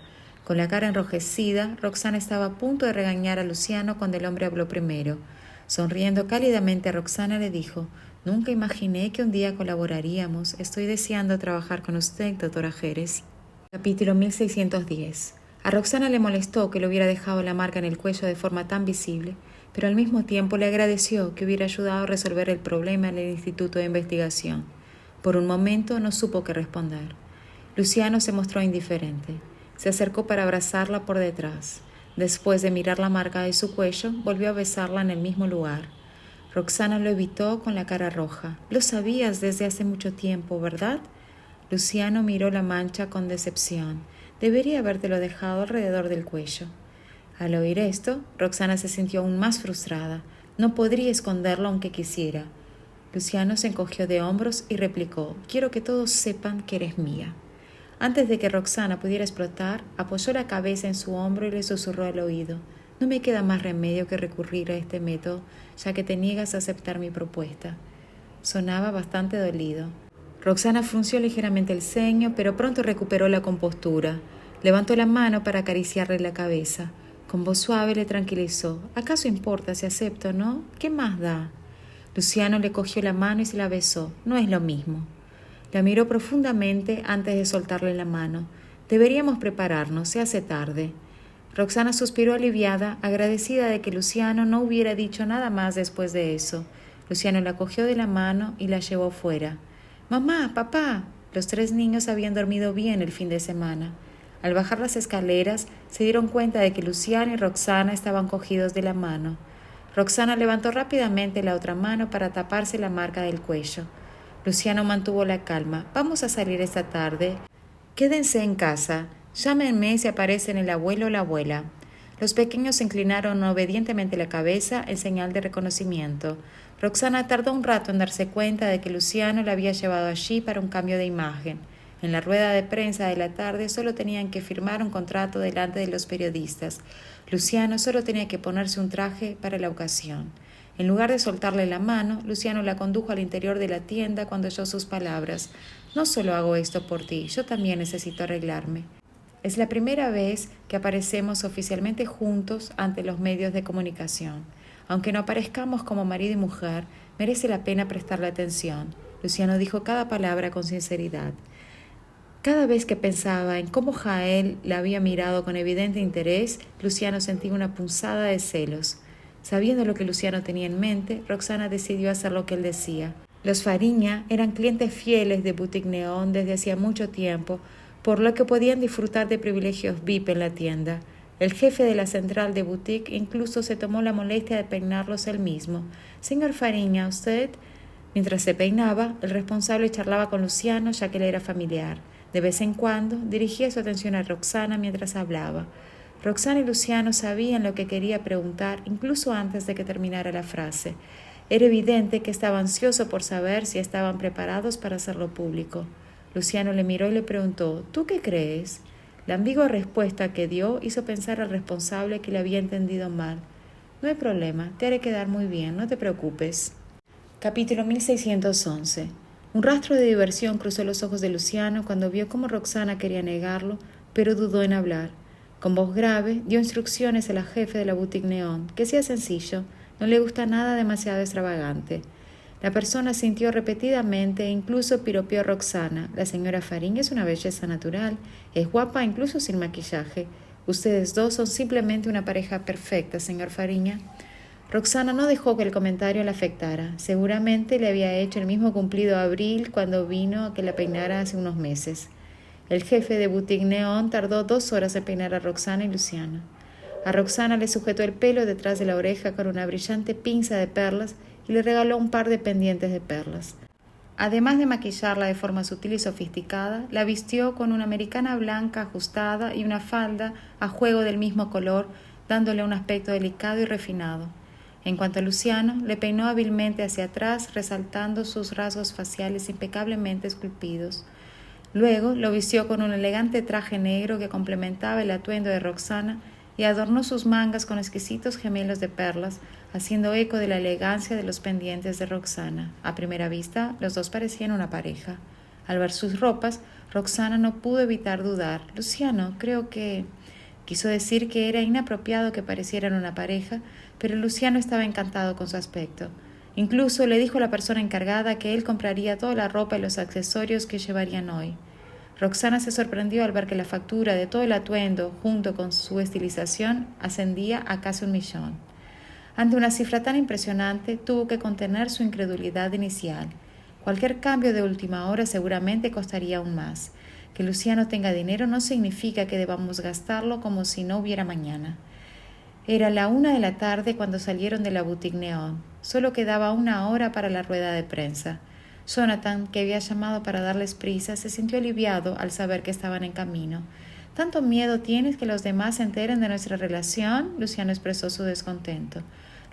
Con la cara enrojecida, Roxana estaba a punto de regañar a Luciano cuando el hombre habló primero. Sonriendo cálidamente a Roxana le dijo: «Nunca imaginé que un día colaboraríamos. Estoy deseando trabajar con usted, doctora Jerez». Capítulo 1610. A Roxana le molestó que le hubiera dejado la marca en el cuello de forma tan visible, pero al mismo tiempo le agradeció que hubiera ayudado a resolver el problema en el Instituto de Investigación. Por un momento no supo qué responder. Luciano se mostró indiferente. Se acercó para abrazarla por detrás. Después de mirar la marca de su cuello, volvió a besarla en el mismo lugar. Roxana lo evitó con la cara roja. «Lo sabías desde hace mucho tiempo, ¿verdad?». Luciano miró la mancha con decepción. «Debería habértelo dejado alrededor del cuello». Al oír esto, Roxana se sintió aún más frustrada. No podría esconderlo aunque quisiera. Luciano se encogió de hombros y replicó: «Quiero que todos sepan que eres mía». Antes de que Roxana pudiera explotar, apoyó la cabeza en su hombro y le susurró al oído: «No me queda más remedio que recurrir a este método, ya que te niegas a aceptar mi propuesta». Sonaba bastante dolido. Roxana frunció ligeramente el ceño, pero pronto recuperó la compostura. Levantó la mano para acariciarle la cabeza. Con voz suave le tranquilizó: «¿Acaso importa si acepto o no? ¿Qué más da?». Luciano le cogió la mano y se la besó. No es lo mismo. La miró profundamente antes de soltarle la mano. Deberíamos prepararnos, se hace tarde. Roxana suspiró aliviada, agradecida de que Luciano no hubiera dicho nada más después de eso. Luciano la cogió de la mano y la llevó fuera. «Mamá, papá». Los 3 niños habían dormido bien el fin de semana. Al bajar las escaleras, se dieron cuenta de que Luciano y Roxana estaban cogidos de la mano. Roxana levantó rápidamente la otra mano para taparse la marca del cuello. Luciano mantuvo la calma. «Vamos a salir esta tarde. Quédense en casa. Llámenme si aparecen el abuelo o la abuela». Los pequeños inclinaron obedientemente la cabeza en señal de reconocimiento. Roxana tardó un rato en darse cuenta de que Luciano la había llevado allí para un cambio de imagen. En la rueda de prensa de la tarde solo tenían que firmar un contrato delante de los periodistas. Luciano solo tenía que ponerse un traje para la ocasión. En lugar de soltarle la mano, Luciano la condujo al interior de la tienda cuando oyó sus palabras. «No solo hago esto por ti, yo también necesito arreglarme». Es la primera vez que aparecemos oficialmente juntos ante los medios de comunicación. Aunque no aparezcamos como marido y mujer, merece la pena prestarle atención. Luciano dijo cada palabra con sinceridad. Cada vez que pensaba en cómo Jael la había mirado con evidente interés, Luciano sentía una punzada de celos. Sabiendo lo que Luciano tenía en mente, Roxana decidió hacer lo que él decía. Los Fariña eran clientes fieles de Boutique Neón desde hacía mucho tiempo, por lo que podían disfrutar de privilegios VIP en la tienda. El jefe de la central de boutique incluso se tomó la molestia de peinarlos él mismo. «Señor Fariña, usted...» Mientras se peinaba, el responsable charlaba con Luciano ya que le era familiar. De vez en cuando, dirigía su atención a Roxana mientras hablaba. Roxana y Luciano sabían lo que quería preguntar incluso antes de que terminara la frase. Era evidente que estaba ansioso por saber si estaban preparados para hacerlo público. Luciano le miró y le preguntó, «¿Tú qué crees?». La ambigua respuesta que dio hizo pensar al responsable que le había entendido mal. «No hay problema, te haré quedar muy bien, no te preocupes». Capítulo 1611. Un rastro de diversión cruzó los ojos de Luciano cuando vio cómo Roxana quería negarlo, pero dudó en hablar. Con voz grave, dio instrucciones a la jefe de la Boutique Neón, que sea sencillo, no le gusta nada demasiado extravagante. La persona sintió repetidamente e incluso piropeó a Roxana. «La señora Fariña es una belleza natural, es guapa incluso sin maquillaje. Ustedes dos son simplemente una pareja perfecta, señor Fariña». Roxana no dejó que el comentario la afectara. Seguramente le había hecho el mismo cumplido a Abril cuando vino a que la peinara hace unos meses. El jefe de Boutique Neón tardó 2 horas en peinar a Roxana y Luciano. A Roxana le sujetó el pelo detrás de la oreja con una brillante pinza de perlas y le regaló un par de pendientes de perlas. Además de maquillarla de forma sutil y sofisticada, la vistió con una americana blanca ajustada y una falda a juego del mismo color, dándole un aspecto delicado y refinado. En cuanto a Luciano, le peinó hábilmente hacia atrás, resaltando sus rasgos faciales impecablemente esculpidos. Luego lo vistió con un elegante traje negro que complementaba el atuendo de Roxana y adornó sus mangas con exquisitos gemelos de perlas, haciendo eco de la elegancia de los pendientes de Roxana. A primera vista, los dos parecían una pareja. Al ver sus ropas, Roxana no pudo evitar dudar. «Luciano, creo que...». Quiso decir que era inapropiado que parecieran una pareja, pero Luciano estaba encantado con su aspecto. Incluso le dijo a la persona encargada que él compraría toda la ropa y los accesorios que llevarían hoy. Roxana se sorprendió al ver que la factura de todo el atuendo, junto con su estilización, ascendía a casi 1 millón. Ante una cifra tan impresionante, tuvo que contener su incredulidad inicial. Cualquier cambio de última hora seguramente costaría aún más. Que Luciano tenga dinero no significa que debamos gastarlo como si no hubiera mañana. Era la 1 de la tarde cuando salieron de la Boutique Neón. Solo quedaba 1 hora para la rueda de prensa. Jonathan, que había llamado para darles prisa, se sintió aliviado al saber que estaban en camino. «¿Tanto miedo tienes que los demás se enteren de nuestra relación?», Luciano expresó su descontento.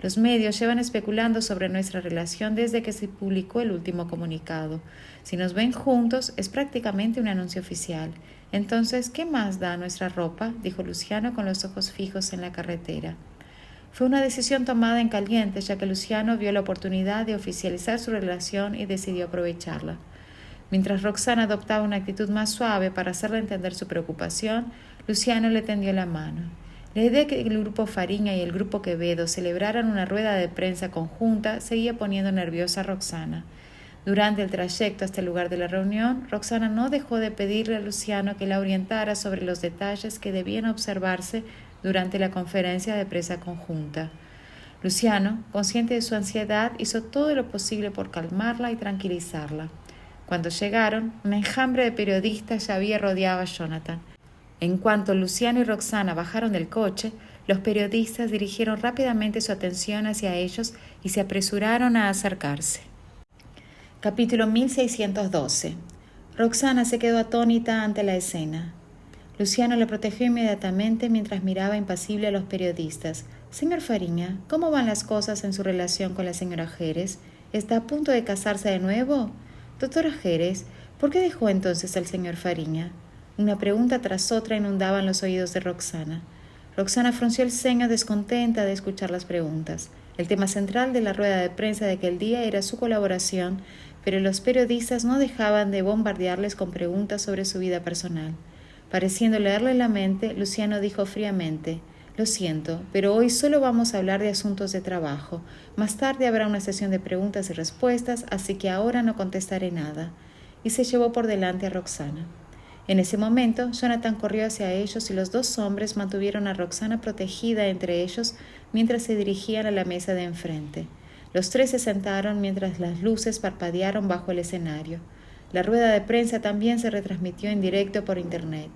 «Los medios llevan especulando sobre nuestra relación desde que se publicó el último comunicado. Si nos ven juntos, es prácticamente un anuncio oficial. Entonces, ¿qué más da nuestra ropa?», dijo Luciano con los ojos fijos en la carretera. Fue una decisión tomada en caliente, ya que Luciano vio la oportunidad de oficializar su relación y decidió aprovecharla. Mientras Roxana adoptaba una actitud más suave para hacerle entender su preocupación, Luciano le tendió la mano. La idea de que el grupo Fariña y el grupo Quevedo celebraran una rueda de prensa conjunta seguía poniendo nerviosa a Roxana. Durante el trayecto hasta el lugar de la reunión, Roxana no dejó de pedirle a Luciano que la orientara sobre los detalles que debían observarse durante la conferencia de prensa conjunta. Luciano, consciente de su ansiedad, hizo todo lo posible por calmarla y tranquilizarla. Cuando llegaron, un enjambre de periodistas ya había rodeado a Jonathan. En cuanto Luciano y Roxana bajaron del coche, los periodistas dirigieron rápidamente su atención hacia ellos y se apresuraron a acercarse. Capítulo 1612. Roxana se quedó atónita ante la escena. Luciano la protegió inmediatamente mientras miraba impasible a los periodistas. «Señor Fariña, ¿cómo van las cosas en su relación con la señora Jerez? ¿Está a punto de casarse de nuevo? Doctora Jerez, ¿por qué dejó entonces al señor Fariña?» Una pregunta tras otra inundaban los oídos de Roxana. Roxana frunció el ceño descontenta de escuchar las preguntas. El tema central de la rueda de prensa de aquel día era su colaboración, pero los periodistas no dejaban de bombardearles con preguntas sobre su vida personal. Pareciendo leerle la mente, Luciano dijo fríamente: «Lo siento, pero hoy solo vamos a hablar de asuntos de trabajo. Más tarde habrá una sesión de preguntas y respuestas, así que ahora no contestaré nada». Y se llevó por delante a Roxana. En ese momento, Jonathan corrió hacia ellos y los dos hombres mantuvieron a Roxana protegida entre ellos mientras se dirigían a la mesa de enfrente. Los tres se sentaron mientras las luces parpadearon bajo el escenario. La rueda de prensa también se retransmitió en directo por internet.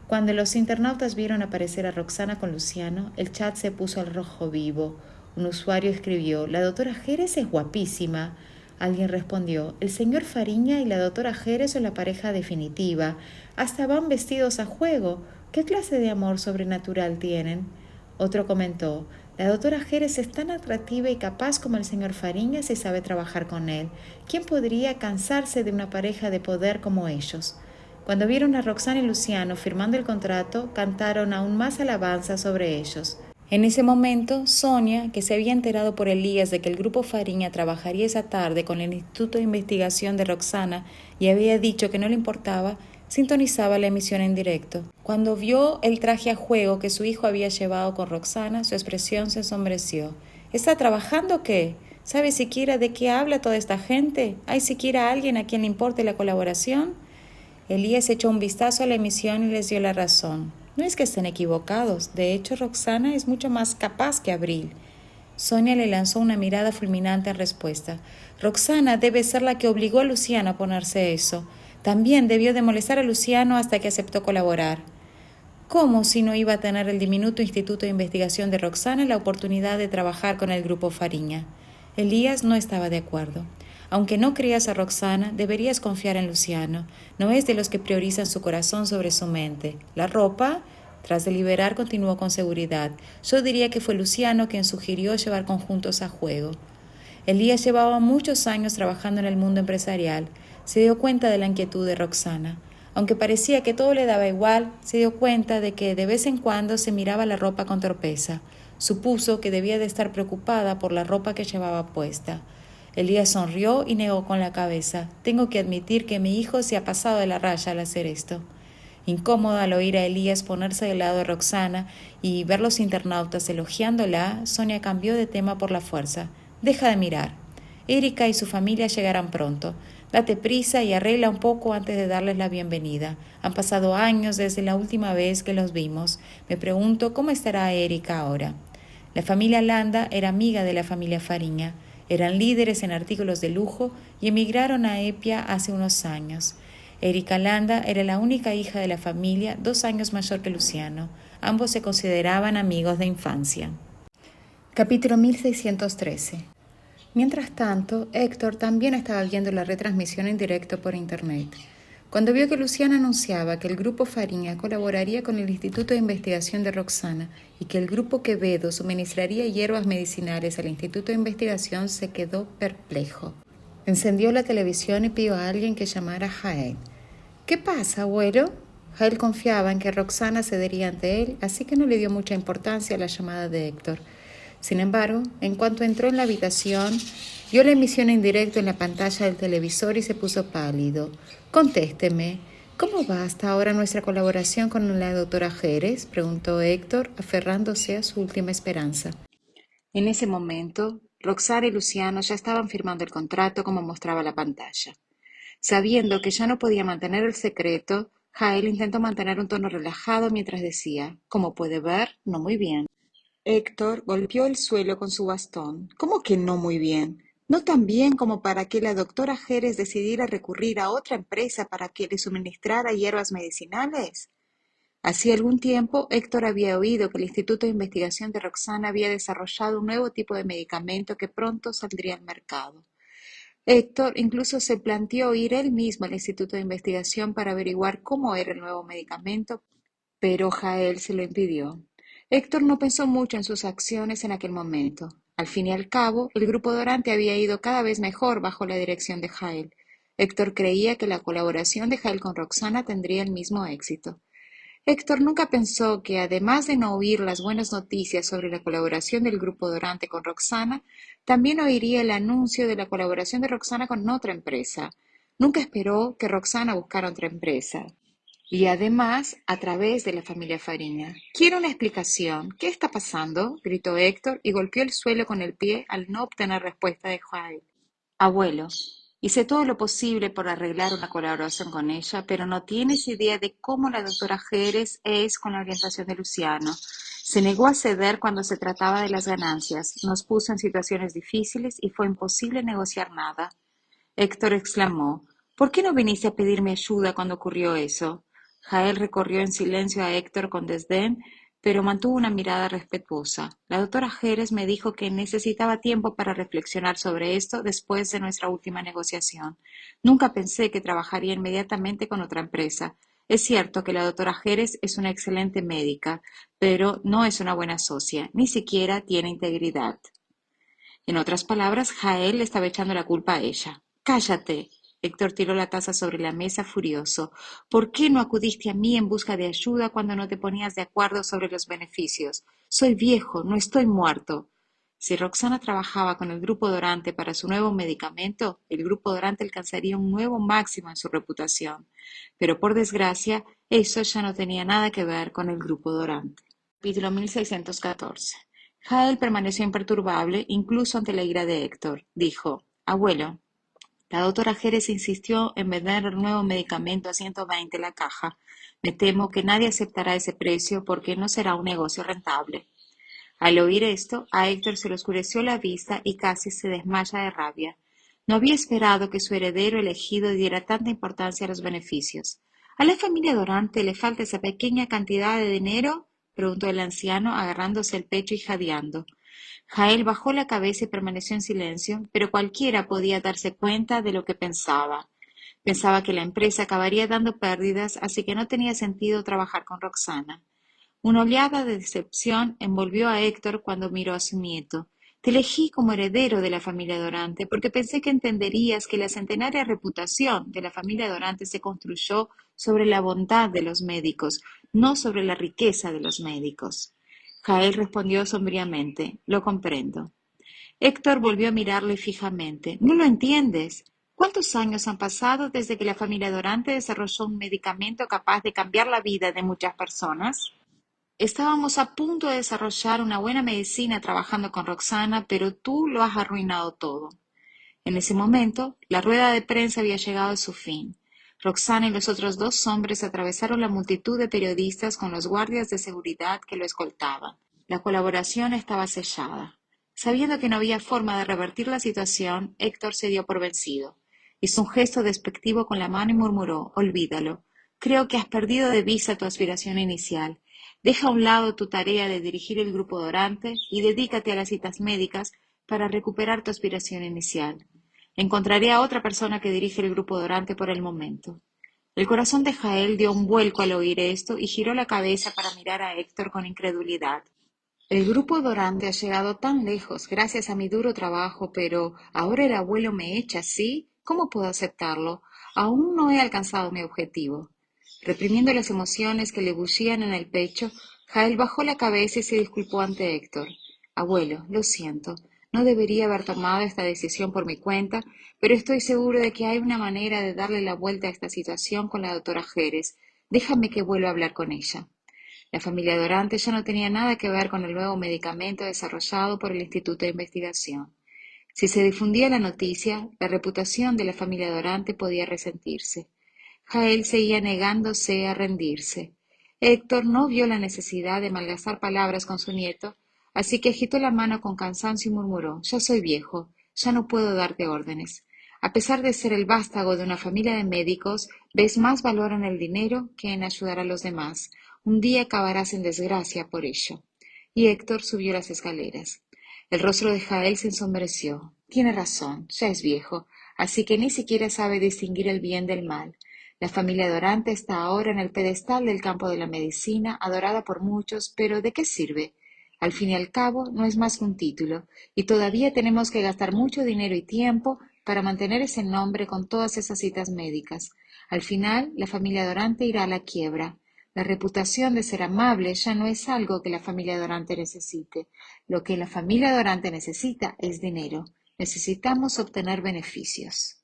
Cuando los internautas vieron aparecer a Roxana con Luciano, el chat se puso al rojo vivo. Un usuario escribió: «La doctora Jerez es guapísima». Alguien respondió: «El señor Fariña y la doctora Jerez son la pareja definitiva. Hasta van vestidos a juego. ¿Qué clase de amor sobrenatural tienen?». Otro comentó: «La doctora Jerez es tan atractiva y capaz como el señor Fariña si sabe trabajar con él. ¿Quién podría cansarse de una pareja de poder como ellos?». Cuando vieron a Roxana y Luciano firmando el contrato, cantaron aún más alabanzas sobre ellos. En ese momento, Sonia, que se había enterado por Elías de que el grupo Fariña trabajaría esa tarde con el Instituto de Investigación de Roxana y había dicho que no le importaba, sintonizaba la emisión en directo. Cuando vio el traje a juego que su hijo había llevado con Roxana, su expresión se ensombreció. «¿Está trabajando o qué? ¿Sabe siquiera de qué habla toda esta gente? ¿Hay siquiera alguien a quien le importe la colaboración?». Elías echó un vistazo a la emisión y les dio la razón. No es que estén equivocados. De hecho, Roxana es mucho más capaz que Abril. Sonia le lanzó una mirada fulminante en respuesta. Roxana debe ser la que obligó a Luciano a ponerse eso. También debió de molestar a Luciano hasta que aceptó colaborar. ¿Cómo si no iba a tener el diminuto Instituto de Investigación de Roxana la oportunidad de trabajar con el grupo Fariña? Elías no estaba de acuerdo. Aunque no creas a Roxana, deberías confiar en Luciano. No es de los que priorizan su corazón sobre su mente. La ropa, tras deliberar, continuó con seguridad. Yo diría que fue Luciano quien sugirió llevar conjuntos a juego. Elías llevaba muchos años trabajando en el mundo empresarial. Se dio cuenta de la inquietud de Roxana. Aunque parecía que todo le daba igual, se dio cuenta de que de vez en cuando se miraba la ropa con torpeza. Supuso que debía de estar preocupada por la ropa que llevaba puesta. Elías sonrió y negó con la cabeza. «Tengo que admitir que mi hijo se ha pasado de la raya al hacer esto». Incómoda al oír a Elías ponerse del lado de Roxana y ver los internautas elogiándola, Sonia cambió de tema por la fuerza. «Deja de mirar. Erika y su familia llegarán pronto. Date prisa y arregla un poco antes de darles la bienvenida. Han pasado años desde la última vez que los vimos. Me pregunto cómo estará Erika ahora». La familia Landa era amiga de la familia Fariña. Eran líderes en artículos de lujo y emigraron a Epia hace unos años. Erika Landa era la única hija de la familia, 2 años mayor que Luciano. Ambos se consideraban amigos de infancia. Capítulo 1613. Mientras tanto, Héctor también estaba viendo la retransmisión en directo por internet. Cuando vio que Luciano anunciaba que el grupo Fariña colaboraría con el Instituto de Investigación de Roxana y que el grupo Quevedo suministraría hierbas medicinales al Instituto de Investigación, se quedó perplejo. Encendió la televisión y pidió a alguien que llamara a Jael. «¿Qué pasa, abuelo?». Jael confiaba en que Roxana cedería ante él, así que no le dio mucha importancia a la llamada de Héctor. Sin embargo, en cuanto entró en la habitación, vio la emisión en directo en la pantalla del televisor y se puso pálido. «Contésteme. ¿Cómo va hasta ahora nuestra colaboración con la doctora Jerez? Preguntó Héctor, aferrándose a su última esperanza. En ese momento, Roxana y Luciano ya estaban firmando el contrato como mostraba la pantalla. Sabiendo que ya no podía mantener el secreto, Jael intentó mantener un tono relajado mientras decía, como puede ver, no muy bien. Héctor golpeó el suelo con su bastón. ¿Cómo que no muy bien? ¿No tan bien como para que la doctora Jerez decidiera recurrir a otra empresa para que le suministrara hierbas medicinales? Hacía algún tiempo, Héctor había oído que el Instituto de Investigación de Roxana había desarrollado un nuevo tipo de medicamento que pronto saldría al mercado. Héctor incluso se planteó ir él mismo al Instituto de Investigación para averiguar cómo era el nuevo medicamento, pero Jael se lo impidió. Héctor no pensó mucho en sus acciones en aquel momento. Al fin y al cabo, el grupo Dorante había ido cada vez mejor bajo la dirección de Jael. Héctor creía que la colaboración de Jael con Roxana tendría el mismo éxito. Héctor nunca pensó que, además de no oír las buenas noticias sobre la colaboración del grupo Dorante con Roxana, también oiría el anuncio de la colaboración de Roxana con otra empresa. Nunca esperó que Roxana buscara otra empresa. Y además, a través de la familia Fariña. Quiero una explicación. ¿Qué está pasando? Gritó Héctor y golpeó el suelo con el pie al no obtener respuesta de Jael. Abuelo, hice todo lo posible por arreglar una colaboración con ella, pero no tienes idea de cómo la doctora Jerez es con la orientación de Luciano. Se negó a ceder cuando se trataba de las ganancias, nos puso en situaciones difíciles y fue imposible negociar nada. Héctor exclamó: ¿Por qué no viniste a pedirme ayuda cuando ocurrió eso? Jael recorrió en silencio a Héctor con desdén, pero mantuvo una mirada respetuosa. La doctora Jerez me dijo que necesitaba tiempo para reflexionar sobre esto después de nuestra última negociación. Nunca pensé que trabajaría inmediatamente con otra empresa. Es cierto que la doctora Jerez es una excelente médica, pero no es una buena socia, ni siquiera tiene integridad. En otras palabras, Jael le estaba echando la culpa a ella. ¡Cállate! Héctor tiró la taza sobre la mesa furioso. ¿Por qué no acudiste a mí en busca de ayuda cuando no te ponías de acuerdo sobre los beneficios? Soy viejo, no estoy muerto. Si Roxana trabajaba con el Grupo Dorante para su nuevo medicamento, el Grupo Dorante alcanzaría un nuevo máximo en su reputación. Pero por desgracia, eso ya no tenía nada que ver con el Grupo Dorante. Capítulo 1614. Jael permaneció imperturbable, incluso ante la ira de Héctor. Dijo: Abuelo, la doctora Jerez insistió en vender el nuevo medicamento a 120 la caja. Me temo que nadie aceptará ese precio porque no será un negocio rentable. Al oír esto, a Héctor se le oscureció la vista y casi se desmaya de rabia. No había esperado que su heredero elegido diera tanta importancia a los beneficios. ¿A la familia Dorante le falta esa pequeña cantidad de dinero?, preguntó el anciano, agarrándose el pecho y jadeando. Jael bajó la cabeza y permaneció en silencio, pero cualquiera podía darse cuenta de lo que pensaba. Pensaba que la empresa acabaría dando pérdidas, así que no tenía sentido trabajar con Roxana. Una oleada de decepción envolvió a Héctor cuando miró a su nieto. Te elegí como heredero de la familia Dorante porque pensé que entenderías que la centenaria reputación de la familia Dorante se construyó sobre la bondad de los médicos, no sobre la riqueza de los médicos. Jael respondió sombríamente: Lo comprendo. Héctor volvió a mirarle fijamente. ¿No lo entiendes? ¿Cuántos años han pasado desde que la familia Dorante desarrolló un medicamento capaz de cambiar la vida de muchas personas? Estábamos a punto de desarrollar una buena medicina trabajando con Roxana, pero tú lo has arruinado todo. En ese momento, la rueda de prensa había llegado a su fin. Roxana y los otros dos hombres atravesaron la multitud de periodistas con los guardias de seguridad que lo escoltaban. La colaboración estaba sellada. Sabiendo que no había forma de revertir la situación, Héctor se dio por vencido. Hizo un gesto despectivo con la mano y murmuró: Olvídalo. Creo que has perdido de vista tu aspiración inicial. Deja a un lado tu tarea de dirigir el grupo Dorante y dedícate a las citas médicas para recuperar tu aspiración inicial. Encontraré a otra persona que dirige el grupo Dorante por el momento. El corazón de Jael dio un vuelco al oír esto y giró la cabeza para mirar a Héctor con incredulidad. El grupo Dorante ha llegado tan lejos gracias a mi duro trabajo, pero ahora el abuelo me echa, ¿sí? ¿Cómo puedo aceptarlo? Aún no he alcanzado mi objetivo. Reprimiendo las emociones que le bullían en el pecho, Jael bajó la cabeza y se disculpó ante Héctor. Abuelo, lo siento. No debería haber tomado esta decisión por mi cuenta, pero estoy seguro de que hay una manera de darle la vuelta a esta situación con la doctora Jerez. Déjame que vuelva a hablar con ella. La familia Dorante ya no tenía nada que ver con el nuevo medicamento desarrollado por el Instituto de Investigación. Si se difundía la noticia, la reputación de la familia Dorante podía resentirse. Jael seguía negándose a rendirse. Héctor no vio la necesidad de malgastar palabras con su nieto, así que agitó la mano con cansancio y murmuró: «Ya soy viejo, ya no puedo darte órdenes. A pesar de ser el vástago de una familia de médicos, ves más valor en el dinero que en ayudar a los demás. Un día acabarás en desgracia por ello». Y Héctor subió las escaleras. El rostro de Jael se ensombreció. Tiene razón, ya es viejo, así que ni siquiera sabe distinguir el bien del mal. La familia Dorante está ahora en el pedestal del campo de la medicina, adorada por muchos, pero ¿de qué sirve? Al fin y al cabo, no es más que un título, y todavía tenemos que gastar mucho dinero y tiempo para mantener ese nombre con todas esas citas médicas. Al final, la familia Dorante irá a la quiebra. La reputación de ser amable ya no es algo que la familia Dorante necesite. Lo que la familia Dorante necesita es dinero. Necesitamos obtener beneficios.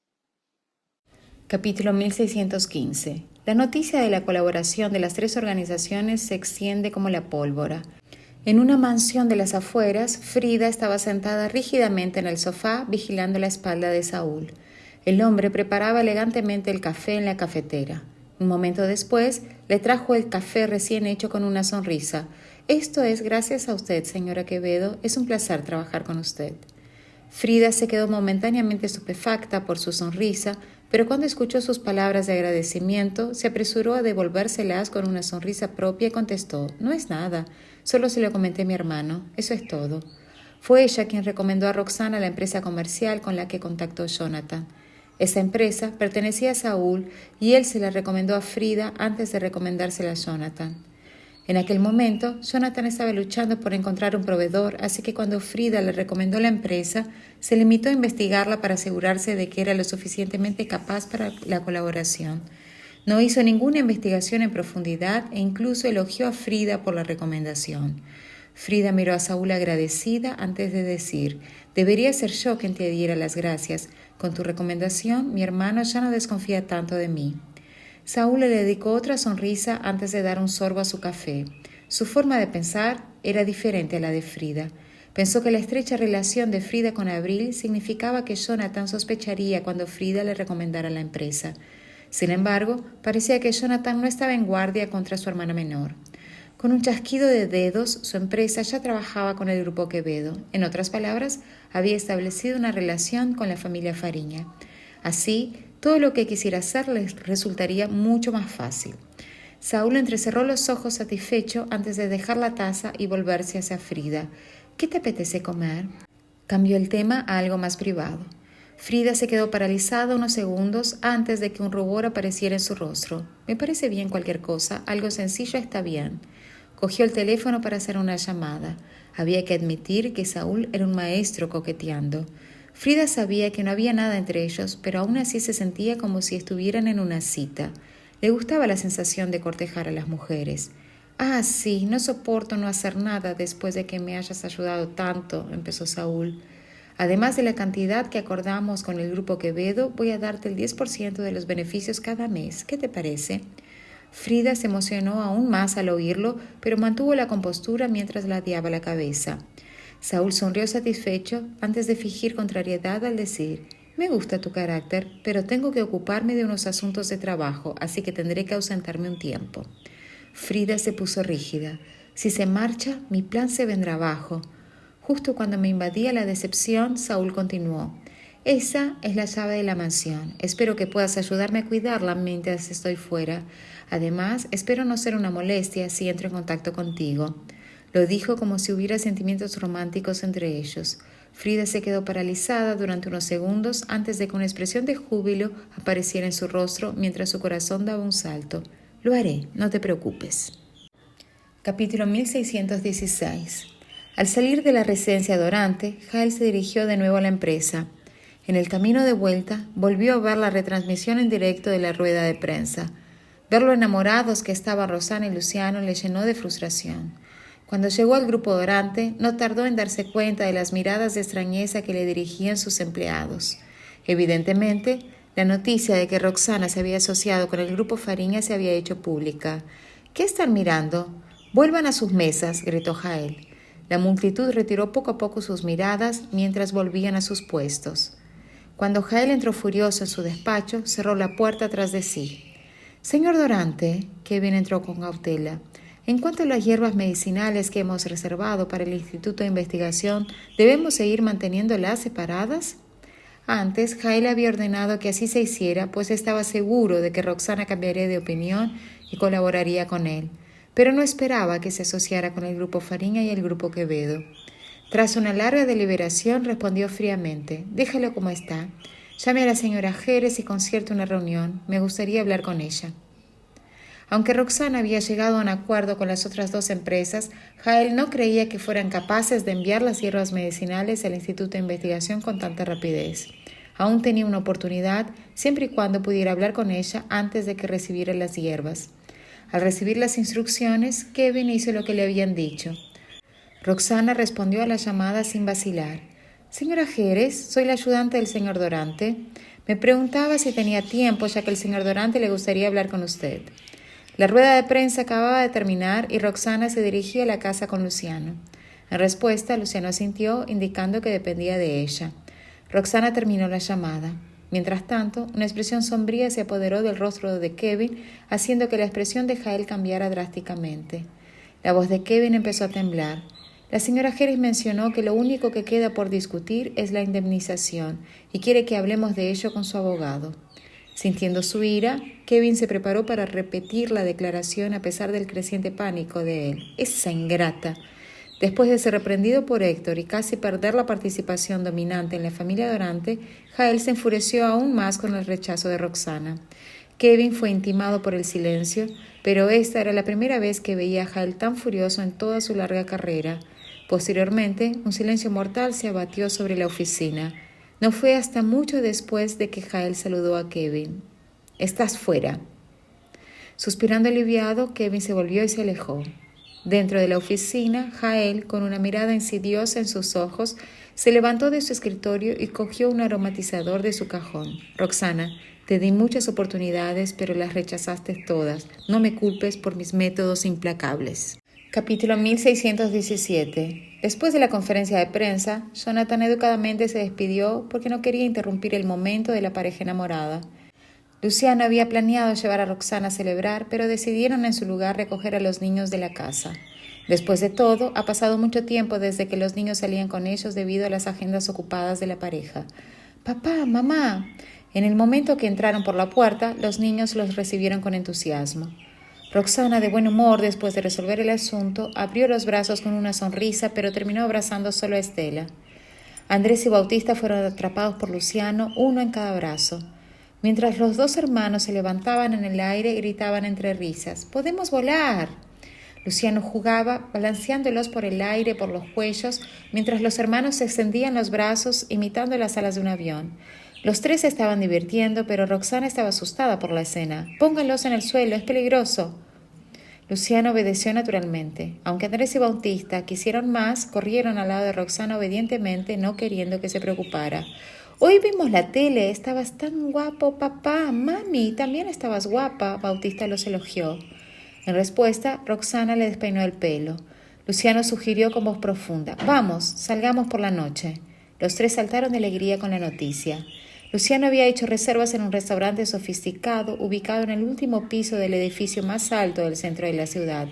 Capítulo 1615. La noticia de la colaboración de las tres organizaciones se extiende como la pólvora. En una mansión de las afueras, Frida estaba sentada rígidamente en el sofá, vigilando la espalda de Saúl. El hombre preparaba elegantemente el café en la cafetera. Un momento después, le trajo el café recién hecho con una sonrisa. «Esto es gracias a usted, señora Quevedo. Es un placer trabajar con usted». Frida se quedó momentáneamente estupefacta por su sonrisa, pero cuando escuchó sus palabras de agradecimiento, se apresuró a devolvérselas con una sonrisa propia y contestó: «No es nada, solo se lo comenté a mi hermano, eso es todo». Fue ella quien recomendó a Roxana la empresa comercial con la que contactó Jonathan. Esa empresa pertenecía a Saúl y él se la recomendó a Frida antes de recomendársela a Jonathan. En aquel momento, Jonathan estaba luchando por encontrar un proveedor, así que cuando Frida le recomendó la empresa, se limitó a investigarla para asegurarse de que era lo suficientemente capaz para la colaboración. No hizo ninguna investigación en profundidad e incluso elogió a Frida por la recomendación. Frida miró a Saúl agradecida antes de decir: «Debería ser yo quien te diera las gracias. Con tu recomendación, mi hermano ya no desconfía tanto de mí». Saúl le dedicó otra sonrisa antes de dar un sorbo a su café. Su forma de pensar era diferente a la de Frida. Pensó que la estrecha relación de Frida con Abril significaba que Jonathan sospecharía cuando Frida le recomendara la empresa. Sin embargo, parecía que Jonathan no estaba en guardia contra su hermana menor. Con un chasquido de dedos, su empresa ya trabajaba con el grupo Quevedo. En otras palabras, había establecido una relación con la familia Fariña. Así, todo lo que quisiera hacer les resultaría mucho más fácil. Saúl entrecerró los ojos satisfecho antes de dejar la taza y volverse hacia Frida. «¿Qué te apetece comer?». Cambió el tema a algo más privado. Frida se quedó paralizada unos segundos antes de que un rubor apareciera en su rostro. «Me parece bien cualquier cosa, algo sencillo está bien». Cogió el teléfono para hacer una llamada. Había que admitir que Saúl era un maestro coqueteando. Frida sabía que no había nada entre ellos, pero aún así se sentía como si estuvieran en una cita. Le gustaba la sensación de cortejar a las mujeres. «Ah, sí, no soporto no hacer nada después de que me hayas ayudado tanto», empezó Saúl. «Además de la cantidad que acordamos con el grupo Quevedo, voy a darte el 10% de los beneficios cada mes. ¿Qué te parece?». Frida se emocionó aún más al oírlo, pero mantuvo la compostura mientras ladeaba la cabeza. Saúl sonrió satisfecho antes de fingir contrariedad al decir: «Me gusta tu carácter, pero tengo que ocuparme de unos asuntos de trabajo, así que tendré que ausentarme un tiempo». Frida se puso rígida. «Si se marcha, mi plan se vendrá abajo». Justo cuando me invadía la decepción, Saúl continuó: «Esa es la llave de la mansión. Espero que puedas ayudarme a cuidarla mientras estoy fuera. Además, espero no ser una molestia si entro en contacto contigo». Lo dijo como si hubiera sentimientos románticos entre ellos. Frida se quedó paralizada durante unos segundos antes de que una expresión de júbilo apareciera en su rostro mientras su corazón daba un salto. «Lo haré, no te preocupes». Capítulo 1616. Al salir de la residencia Dorante, Jael se dirigió de nuevo a la empresa. En el camino de vuelta, volvió a ver la retransmisión en directo de la rueda de prensa. Ver lo enamorados que estaban Roxana y Luciano le llenó de frustración. Cuando llegó al grupo Dorante, no tardó en darse cuenta de las miradas de extrañeza que le dirigían sus empleados. Evidentemente, la noticia de que Roxana se había asociado con el grupo Fariña se había hecho pública. ¿Qué están mirando? Vuelvan a sus mesas, gritó Jael. La multitud retiró poco a poco sus miradas mientras volvían a sus puestos. Cuando Jael entró furioso en su despacho, cerró la puerta tras de sí. Señor Dorante, Kevin entró con cautela. En cuanto a las hierbas medicinales que hemos reservado para el Instituto de Investigación, ¿debemos seguir manteniéndolas separadas? Antes, Jael había ordenado que así se hiciera, pues estaba seguro de que Roxana cambiaría de opinión y colaboraría con él, pero no esperaba que se asociara con el grupo Fariña y el grupo Quevedo. Tras una larga deliberación, respondió fríamente: «Déjalo como está. Llame a la señora Jerez y concierte una reunión. Me gustaría hablar con ella». Aunque Roxana había llegado a un acuerdo con las otras dos empresas, Jael no creía que fueran capaces de enviar las hierbas medicinales al Instituto de Investigación con tanta rapidez. Aún tenía una oportunidad, siempre y cuando pudiera hablar con ella antes de que recibiera las hierbas. Al recibir las instrucciones, Kevin hizo lo que le habían dicho. Roxana respondió a la llamada sin vacilar. «Señora Jerez, soy la ayudante del señor Dorante. Me preguntaba si tenía tiempo, ya que el señor Dorante le gustaría hablar con usted». La rueda de prensa acababa de terminar y Roxana se dirigía a la casa con Luciano. En respuesta, Luciano asintió, indicando que dependía de ella. Roxana terminó la llamada. Mientras tanto, una expresión sombría se apoderó del rostro de Kevin, haciendo que la expresión de Jael cambiara drásticamente. La voz de Kevin empezó a temblar. La señora Jerez mencionó que lo único que queda por discutir es la indemnización y quiere que hablemos de ello con su abogado. Sintiendo su ira, Kevin se preparó para repetir la declaración a pesar del creciente pánico de él. «Esa ingrata». Después de ser reprendido por Héctor y casi perder la participación dominante en la familia Dorante, Jael se enfureció aún más con el rechazo de Roxana. Kevin fue intimado por el silencio, pero esta era la primera vez que veía a Jael tan furioso en toda su larga carrera. Posteriormente, un silencio mortal se abatió sobre la oficina. No fue hasta mucho después de que Jael saludó a Kevin. «Estás fuera». Suspirando aliviado, Kevin se volvió y se alejó. Dentro de la oficina, Jael, con una mirada insidiosa en sus ojos, se levantó de su escritorio y cogió un aromatizador de su cajón. «Roxana, te di muchas oportunidades, pero las rechazaste todas. No me culpes por mis métodos implacables». Capítulo 1617. Después de la conferencia de prensa, Jonathan educadamente se despidió porque no quería interrumpir el momento de la pareja enamorada. Luciano había planeado llevar a Roxana a celebrar, pero decidieron en su lugar recoger a los niños de la casa. Después de todo, ha pasado mucho tiempo desde que los niños salían con ellos debido a las agendas ocupadas de la pareja. «Papá, mamá». En el momento que entraron por la puerta, los niños los recibieron con entusiasmo. Roxana, de buen humor después de resolver el asunto, abrió los brazos con una sonrisa, pero terminó abrazando solo a Estela. Andrés y Bautista fueron atrapados por Luciano, uno en cada brazo. Mientras los dos hermanos se levantaban en el aire, gritaban entre risas: «¡Podemos volar!». Luciano jugaba, balanceándolos por el aire por los cuellos, mientras los hermanos extendían los brazos, imitando las alas de un avión. Los tres se estaban divirtiendo, pero Roxana estaba asustada por la escena. «Pónganlos en el suelo, es peligroso». Luciano obedeció naturalmente. Aunque Andrés y Bautista quisieron más, corrieron al lado de Roxana obedientemente, no queriendo que se preocupara. «Hoy vimos la tele, estabas tan guapo, papá, mami, también estabas guapa», Bautista los elogió. En respuesta, Roxana le despeinó el pelo. Luciano sugirió con voz profunda: «Vamos, salgamos por la noche». Los tres saltaron de alegría con la noticia. Luciano había hecho reservas en un restaurante sofisticado ubicado en el último piso del edificio más alto del centro de la ciudad.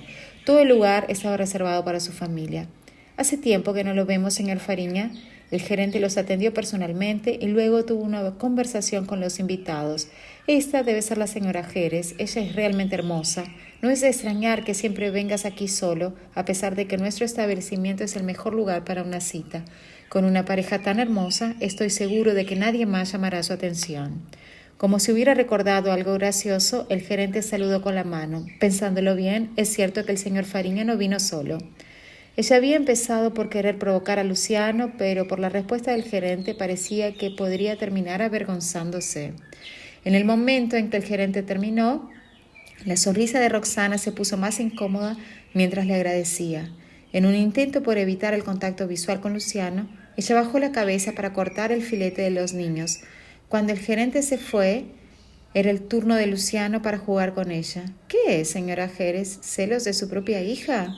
Todo el lugar estaba reservado para su familia. «Hace tiempo que no lo vemos, señor Fariña». El gerente los atendió personalmente y luego tuvo una conversación con los invitados. «Esta debe ser la señora Jerez. Ella es realmente hermosa. No es de extrañar que siempre vengas aquí solo, a pesar de que nuestro establecimiento es el mejor lugar para una cita. Con una pareja tan hermosa, estoy seguro de que nadie más llamará su atención». Como si hubiera recordado algo gracioso, el gerente saludó con la mano. Pensándolo bien, es cierto que el señor Fariña no vino solo. Ella había empezado por querer provocar a Luciano, pero por la respuesta del gerente parecía que podría terminar avergonzándose. En el momento en que el gerente terminó, la sonrisa de Roxana se puso más incómoda mientras le agradecía. En un intento por evitar el contacto visual con Luciano, ella bajó la cabeza para cortar el filete de los niños. Cuando el gerente se fue, era el turno de Luciano para jugar con ella. ¿Qué es, señora Jerez? ¿Celos de su propia hija?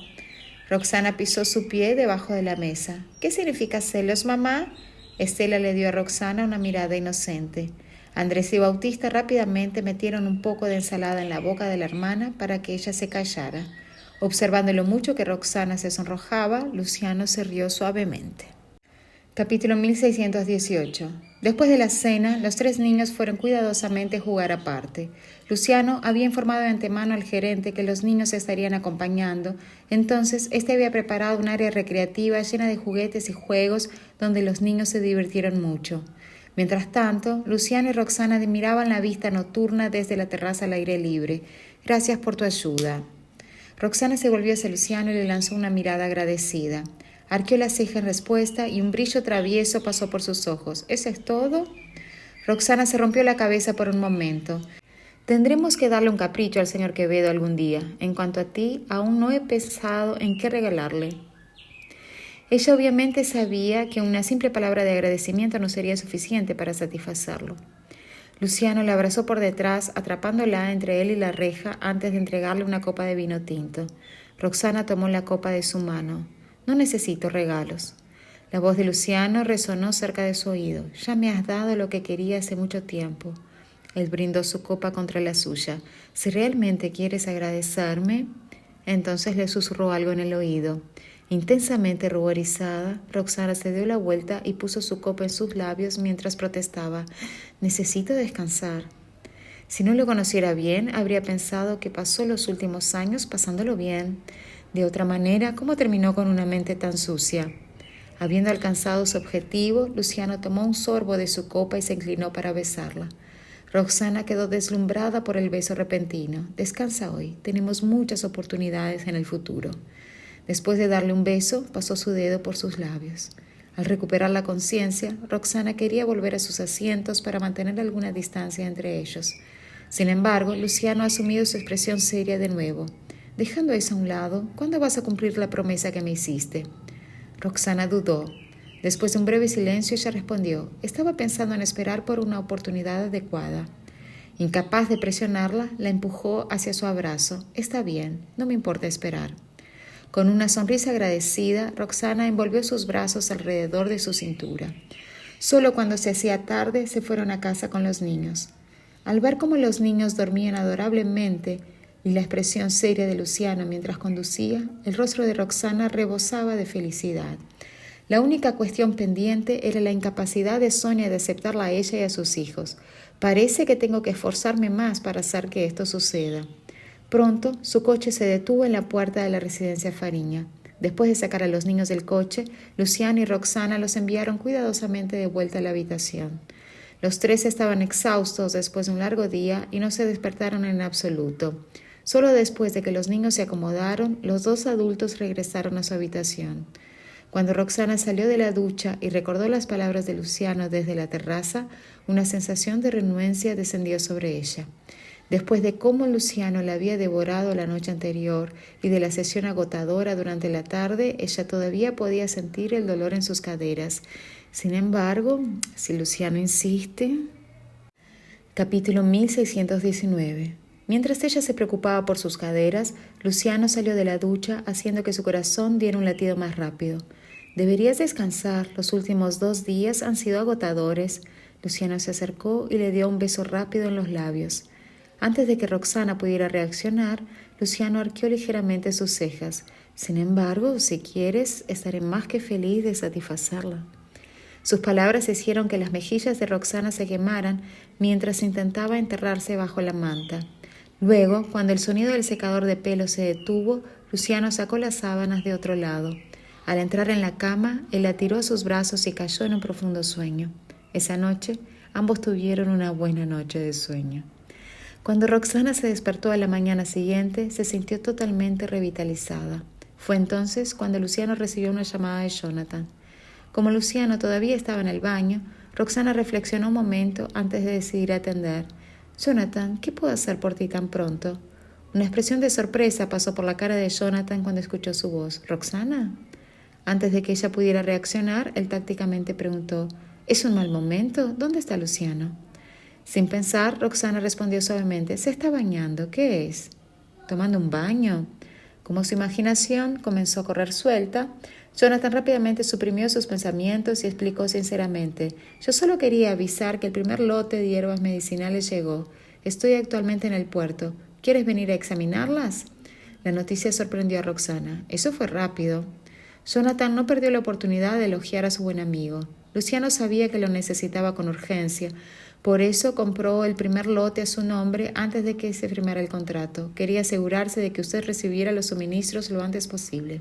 Roxana pisó su pie debajo de la mesa. ¿Qué significa celos, mamá? Estela le dio a Roxana una mirada inocente. Andrés y Bautista rápidamente metieron un poco de ensalada en la boca de la hermana para que ella se callara. Observando lo mucho que Roxana se sonrojaba, Luciano se rió suavemente. Capítulo 1618. Después de la cena, los 3 niños fueron cuidadosamente a jugar aparte. Luciano había informado de antemano al gerente que los niños se estarían acompañando, entonces éste había preparado un área recreativa llena de juguetes y juegos donde los niños se divirtieron mucho. Mientras tanto, Luciano y Roxana admiraban la vista nocturna desde la terraza al aire libre. Gracias por tu ayuda. Roxana se volvió hacia Luciano y le lanzó una mirada agradecida. Arqueó la ceja en respuesta y un brillo travieso pasó por sus ojos. ¿Eso es todo? Roxana se rompió la cabeza por un momento. Tendremos que darle un capricho al señor Quevedo algún día. En cuanto a ti, aún no he pensado en qué regalarle. Ella obviamente sabía que una simple palabra de agradecimiento no sería suficiente para satisfacerlo. Luciano la abrazó por detrás, atrapándola entre él y la reja antes de entregarle una copa de vino tinto. Roxana tomó la copa de su mano. No necesito regalos. La voz de Luciano resonó cerca de su oído. Ya me has dado lo que quería hace mucho tiempo. Él brindó su copa contra la suya. Si realmente quieres agradecerme, entonces le susurró algo en el oído. Intensamente ruborizada, Roxana se dio la vuelta y puso su copa en sus labios mientras protestaba. Necesito descansar. Si no lo conociera bien, habría pensado que pasó los últimos años pasándolo bien. De otra manera, ¿cómo terminó con una mente tan sucia? Habiendo alcanzado su objetivo, Luciano tomó un sorbo de su copa y se inclinó para besarla. Roxana quedó deslumbrada por el beso repentino. Descansa hoy, tenemos muchas oportunidades en el futuro. Después de darle un beso, pasó su dedo por sus labios. Al recuperar la conciencia, Roxana quería volver a sus asientos para mantener alguna distancia entre ellos. Sin embargo, Luciano ha asumido su expresión seria de nuevo. Dejando eso a un lado, ¿cuándo vas a cumplir la promesa que me hiciste? Roxana dudó. Después de un breve silencio, ella respondió. Estaba pensando en esperar por una oportunidad adecuada. Incapaz de presionarla, la empujó hacia su abrazo. Está bien, no me importa esperar. Con una sonrisa agradecida, Roxana envolvió sus brazos alrededor de su cintura. Solo cuando se hacía tarde, se fueron a casa con los niños. Al ver cómo los niños dormían adorablemente, y la expresión seria de Luciano mientras conducía, el rostro de Roxana rebosaba de felicidad. La única cuestión pendiente era la incapacidad de Sonia de aceptarla a ella y a sus hijos. Parece que tengo que esforzarme más para hacer que esto suceda. Pronto, su coche se detuvo en la puerta de la residencia Fariña. Después de sacar a los niños del coche, Luciano y Roxana los enviaron cuidadosamente de vuelta a la habitación. Los 3 estaban exhaustos después de un largo día y no se despertaron en absoluto. Solo después de que los niños se acomodaron, los 2 adultos regresaron a su habitación. Cuando Roxana salió de la ducha y recordó las palabras de Luciano desde la terraza, una sensación de renuencia descendió sobre ella. Después de cómo Luciano la había devorado la noche anterior y de la sesión agotadora durante la tarde, ella todavía podía sentir el dolor en sus caderas. Sin embargo, si Luciano insiste... Capítulo 1619. Mientras ella se preocupaba por sus caderas, Luciano salió de la ducha haciendo que su corazón diera un latido más rápido. Deberías descansar, los últimos 2 días han sido agotadores. Luciano se acercó y le dio un beso rápido en los labios. Antes de que Roxana pudiera reaccionar, Luciano arqueó ligeramente sus cejas. Sin embargo, si quieres, estaré más que feliz de satisfacerla. Sus palabras hicieron que las mejillas de Roxana se quemaran mientras intentaba enterrarse bajo la manta. Luego, cuando el sonido del secador de pelo se detuvo, Luciano sacó las sábanas de otro lado. Al entrar en la cama, él la tiró a sus brazos y cayó en un profundo sueño. Esa noche, ambos tuvieron una buena noche de sueño. Cuando Roxana se despertó a la mañana siguiente, se sintió totalmente revitalizada. Fue entonces cuando Luciano recibió una llamada de Jonathan. Como Luciano todavía estaba en el baño, Roxana reflexionó un momento antes de decidir atender. «Jonathan, ¿qué puedo hacer por ti tan pronto?» Una expresión de sorpresa pasó por la cara de Jonathan cuando escuchó su voz. ¿Roxana? Antes de que ella pudiera reaccionar, él tácticamente preguntó: ¿Es un mal momento? ¿Dónde está Luciano? Sin pensar, Roxana respondió suavemente: se está bañando. ¿Qué es? ¿Tomando un baño? Como su imaginación comenzó a correr suelta, Jonathan rápidamente suprimió sus pensamientos y explicó sinceramente: yo solo quería avisar que el primer lote de hierbas medicinales llegó. Estoy actualmente en el puerto. ¿Quieres venir a examinarlas? La noticia sorprendió a Roxana. Eso fue rápido. Jonathan no perdió la oportunidad de elogiar a su buen amigo. Luciano sabía que lo necesitaba con urgencia. Por eso compró el primer lote a su nombre antes de que se firmara el contrato. Quería asegurarse de que usted recibiera los suministros lo antes posible.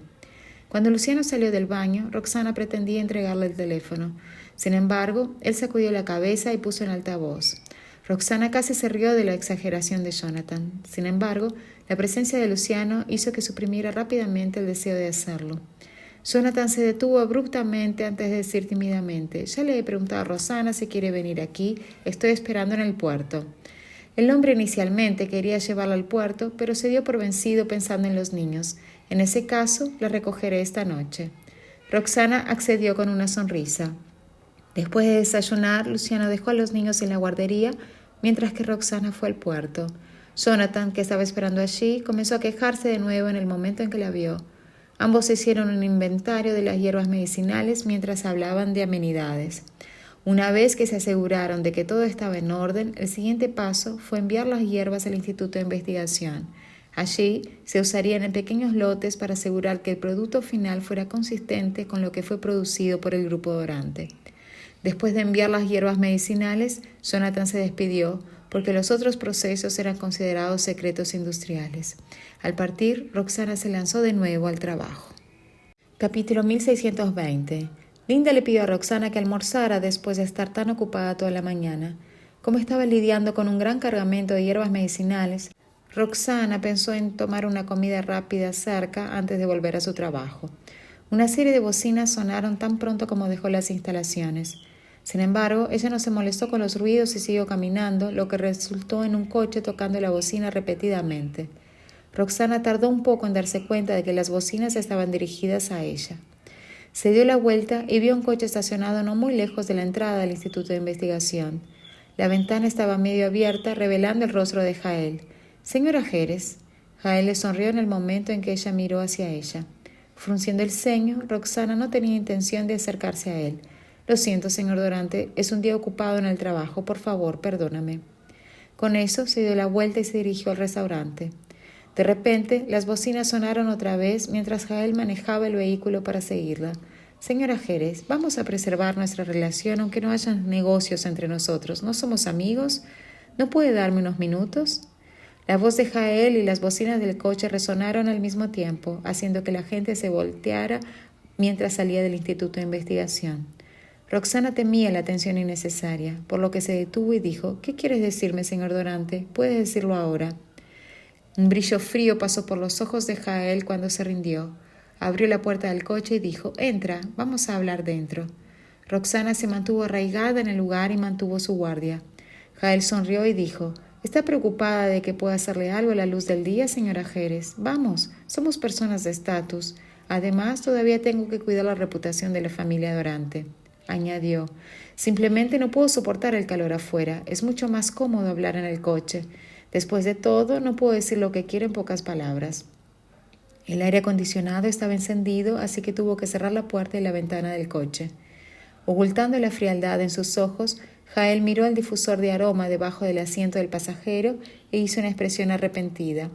Cuando Luciano salió del baño, Roxana pretendía entregarle el teléfono. Sin embargo, él sacudió la cabeza y puso en altavoz. Roxana casi se rió de la exageración de Jonathan. Sin embargo, la presencia de Luciano hizo que suprimiera rápidamente el deseo de hacerlo. Jonathan se detuvo abruptamente antes de decir tímidamente: ya le he preguntado a Roxana si quiere venir aquí. Estoy esperando en el puerto. El hombre inicialmente quería llevarla al puerto, pero se dio por vencido pensando en los niños. En ese caso, la recogeré esta noche. Roxana accedió con una sonrisa. Después de desayunar, Luciano dejó a los niños en la guardería, mientras que Roxana fue al puerto. Jonathan, que estaba esperando allí, comenzó a quejarse de nuevo en el momento en que la vio. Ambos hicieron un inventario de las hierbas medicinales mientras hablaban de amenidades. Una vez que se aseguraron de que todo estaba en orden, el siguiente paso fue enviar las hierbas al Instituto de Investigación. Allí se usarían en pequeños lotes para asegurar que el producto final fuera consistente con lo que fue producido por el grupo Dorante. Después de enviar las hierbas medicinales, Jonathan se despidió porque los otros procesos eran considerados secretos industriales. Al partir, Roxana se lanzó de nuevo al trabajo. Capítulo 1620. Linda le pidió a Roxana que almorzara después de estar tan ocupada toda la mañana. Como estaba lidiando con un gran cargamento de hierbas medicinales, Roxana pensó en tomar una comida rápida cerca antes de volver a su trabajo. Una serie de bocinas sonaron tan pronto como dejó las instalaciones. Sin embargo, ella no se molestó con los ruidos y siguió caminando, lo que resultó en un coche tocando la bocina repetidamente. Roxana tardó un poco en darse cuenta de que las bocinas estaban dirigidas a ella. Se dio la vuelta y vio un coche estacionado no muy lejos de la entrada del Instituto de Investigación. La ventana estaba medio abierta, revelando el rostro de Jael. «Señora Jerez». Jael le sonrió en el momento en que ella miró hacia ella. Frunciendo el ceño, Roxana no tenía intención de acercarse a él. «Lo siento, señor Dorante, es un día ocupado en el trabajo. Por favor, perdóname». Con eso se dio la vuelta y se dirigió al restaurante. De repente, las bocinas sonaron otra vez mientras Jael manejaba el vehículo para seguirla. «Señora Jerez, vamos a preservar nuestra relación aunque no haya negocios entre nosotros. ¿No somos amigos? ¿No puede darme unos minutos?» La voz de Jael y las bocinas del coche resonaron al mismo tiempo, haciendo que la gente se volteara mientras salía del Instituto de Investigación. Roxana temía la atención innecesaria, por lo que se detuvo y dijo: «¿Qué quieres decirme, señor Dorante? Puedes decirlo ahora». Un brillo frío pasó por los ojos de Jael cuando se rindió. Abrió la puerta del coche y dijo: «Entra, vamos a hablar dentro». Roxana se mantuvo arraigada en el lugar y mantuvo su guardia. Jael sonrió y dijo: «¿Está preocupada de que pueda hacerle algo a la luz del día, señora Jerez? Vamos, somos personas de estatus. Además, todavía tengo que cuidar la reputación de la familia Dorante». Añadió: «Simplemente no puedo soportar el calor afuera. Es mucho más cómodo hablar en el coche. Después de todo, no puedo decir lo que quiero en pocas palabras». El aire acondicionado estaba encendido, así que tuvo que cerrar la puerta y la ventana del coche. Ocultando la frialdad en sus ojos, Jael miró el difusor de aroma debajo del asiento del pasajero e hizo una expresión arrepentida.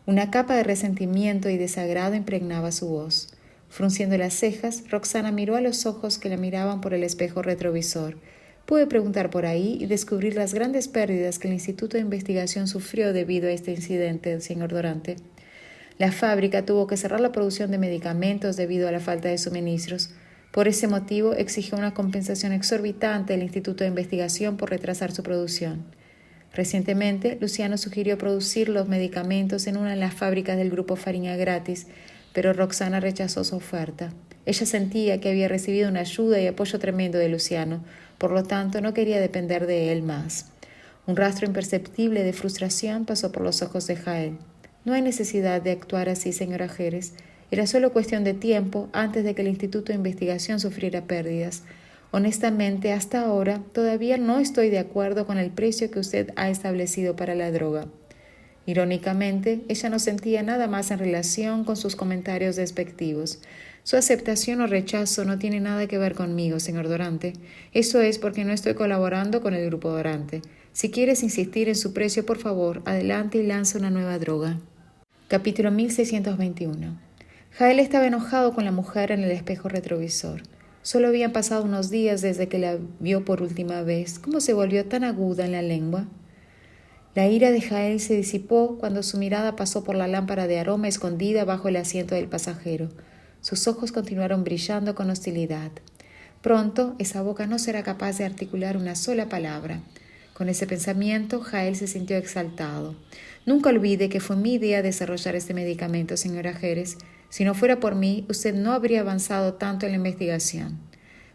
Una capa de resentimiento y desagrado impregnaba su voz. Frunciendo las cejas, Roxana miró a los ojos que la miraban por el espejo retrovisor. Pude preguntar por ahí y descubrir las grandes pérdidas que el Instituto de Investigación sufrió debido a este incidente, señor Dorante. La fábrica tuvo que cerrar la producción de medicamentos debido a la falta de suministros. Por ese motivo, exigió una compensación exorbitante del Instituto de Investigación por retrasar su producción. Recientemente, Luciano sugirió producir los medicamentos en una de las fábricas del grupo Fariña Gratis, pero Roxana rechazó su oferta. Ella sentía que había recibido una ayuda y apoyo tremendo de Luciano, por lo tanto no quería depender de él más. Un rastro imperceptible de frustración pasó por los ojos de Jael. No hay necesidad de actuar así, señora Jerez. Era solo cuestión de tiempo antes de que el Instituto de Investigación sufriera pérdidas. Honestamente, hasta ahora, todavía no estoy de acuerdo con el precio que usted ha establecido para la droga. Irónicamente, ella no sentía nada más en relación con sus comentarios despectivos. Su aceptación o rechazo no tiene nada que ver conmigo, señor Dorante. Eso es porque no estoy colaborando con el grupo Dorante. Si quieres insistir en su precio, por favor, adelante y lanza una nueva droga. Capítulo 1621. Jael estaba enojado con la mujer en el espejo retrovisor. Solo habían pasado unos días desde que la vio por última vez. ¿Cómo se volvió tan aguda en la lengua? La ira de Jael se disipó cuando su mirada pasó por la lámpara de aroma escondida bajo el asiento del pasajero. Sus ojos continuaron brillando con hostilidad. Pronto, esa boca no será capaz de articular una sola palabra. Con ese pensamiento, Jael se sintió exaltado. Nunca olvide que fue mi idea desarrollar este medicamento, señora Jerez. Si no fuera por mí, usted no habría avanzado tanto en la investigación.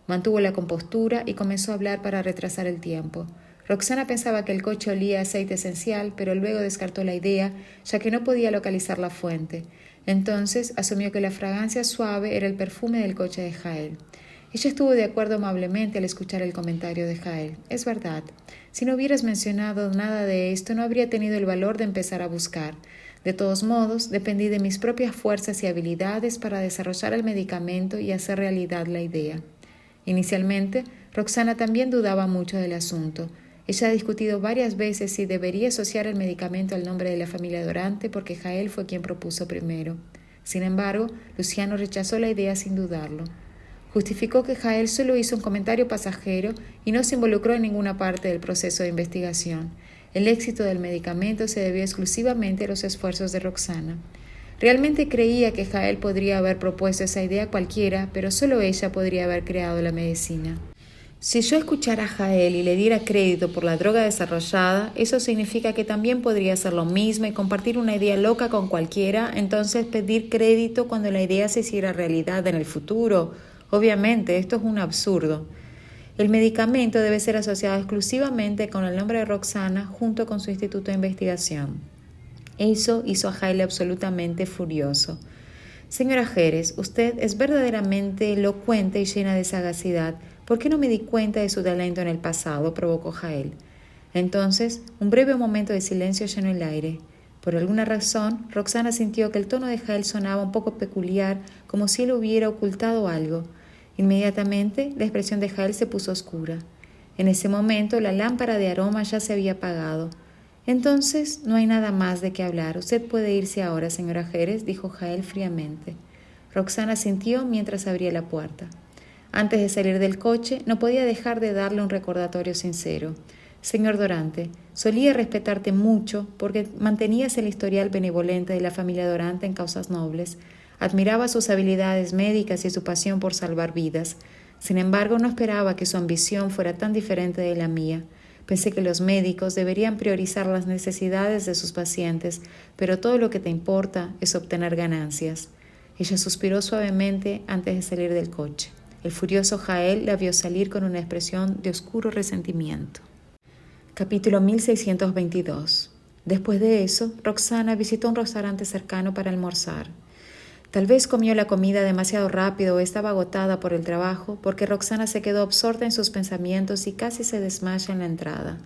Mantuvo la compostura y comenzó a hablar para retrasar el tiempo. Roxana pensaba que el coche olía a aceite esencial, pero luego descartó la idea, ya que no podía localizar la fuente. Entonces asumió que la fragancia suave era el perfume del coche de Jael. Ella estuvo de acuerdo amablemente al escuchar el comentario de Jael. Es verdad. Si no hubieras mencionado nada de esto, no habría tenido el valor de empezar a buscar. De todos modos, dependí de mis propias fuerzas y habilidades para desarrollar el medicamento y hacer realidad la idea. Inicialmente, Roxana también dudaba mucho del asunto. Ella ha discutido varias veces si debería asociar el medicamento al nombre de la familia Dorante porque Jael fue quien propuso primero. Sin embargo, Luciano rechazó la idea sin dudarlo. Justificó que Jael solo hizo un comentario pasajero y no se involucró en ninguna parte del proceso de investigación. El éxito del medicamento se debió exclusivamente a los esfuerzos de Roxana. Realmente creía que Jael podría haber propuesto esa idea cualquiera, pero solo ella podría haber creado la medicina. Si yo escuchara a Jael y le diera crédito por la droga desarrollada, eso significa que también podría hacer lo mismo y compartir una idea loca con cualquiera, entonces pedir crédito cuando la idea se hiciera realidad en el futuro. Obviamente, esto es un absurdo. El medicamento debe ser asociado exclusivamente con el nombre de Roxana junto con su instituto de investigación. Eso hizo a Jael absolutamente furioso. Señora Jerez, usted es verdaderamente elocuente y llena de sagacidad. ¿Por qué no me di cuenta de su talento en el pasado?, provocó Jael. Entonces, un breve momento de silencio llenó el aire. Por alguna razón, Roxana sintió que el tono de Jael sonaba un poco peculiar, como si él hubiera ocultado algo. Inmediatamente, la expresión de Jael se puso oscura. En ese momento, la lámpara de aroma ya se había apagado. Entonces, no hay nada más de qué hablar. Usted puede irse ahora, señora Jerez, dijo Jael fríamente. Roxana sintió mientras abría la puerta. Antes de salir del coche, no podía dejar de darle un recordatorio sincero. Señor Dorante, solía respetarte mucho porque mantenías el historial benevolente de la familia Dorante en causas nobles. Admiraba sus habilidades médicas y su pasión por salvar vidas. Sin embargo, no esperaba que su ambición fuera tan diferente de la mía. Pensé que los médicos deberían priorizar las necesidades de sus pacientes, pero todo lo que te importa es obtener ganancias. Ella suspiró suavemente antes de salir del coche. El furioso Jael la vio salir con una expresión de oscuro resentimiento. Capítulo 1622. Después de eso, Roxana visitó un restaurante cercano para almorzar. Tal vez comió la comida demasiado rápido o estaba agotada por el trabajo, porque Roxana se quedó absorta en sus pensamientos y casi se desmaya en la entrada.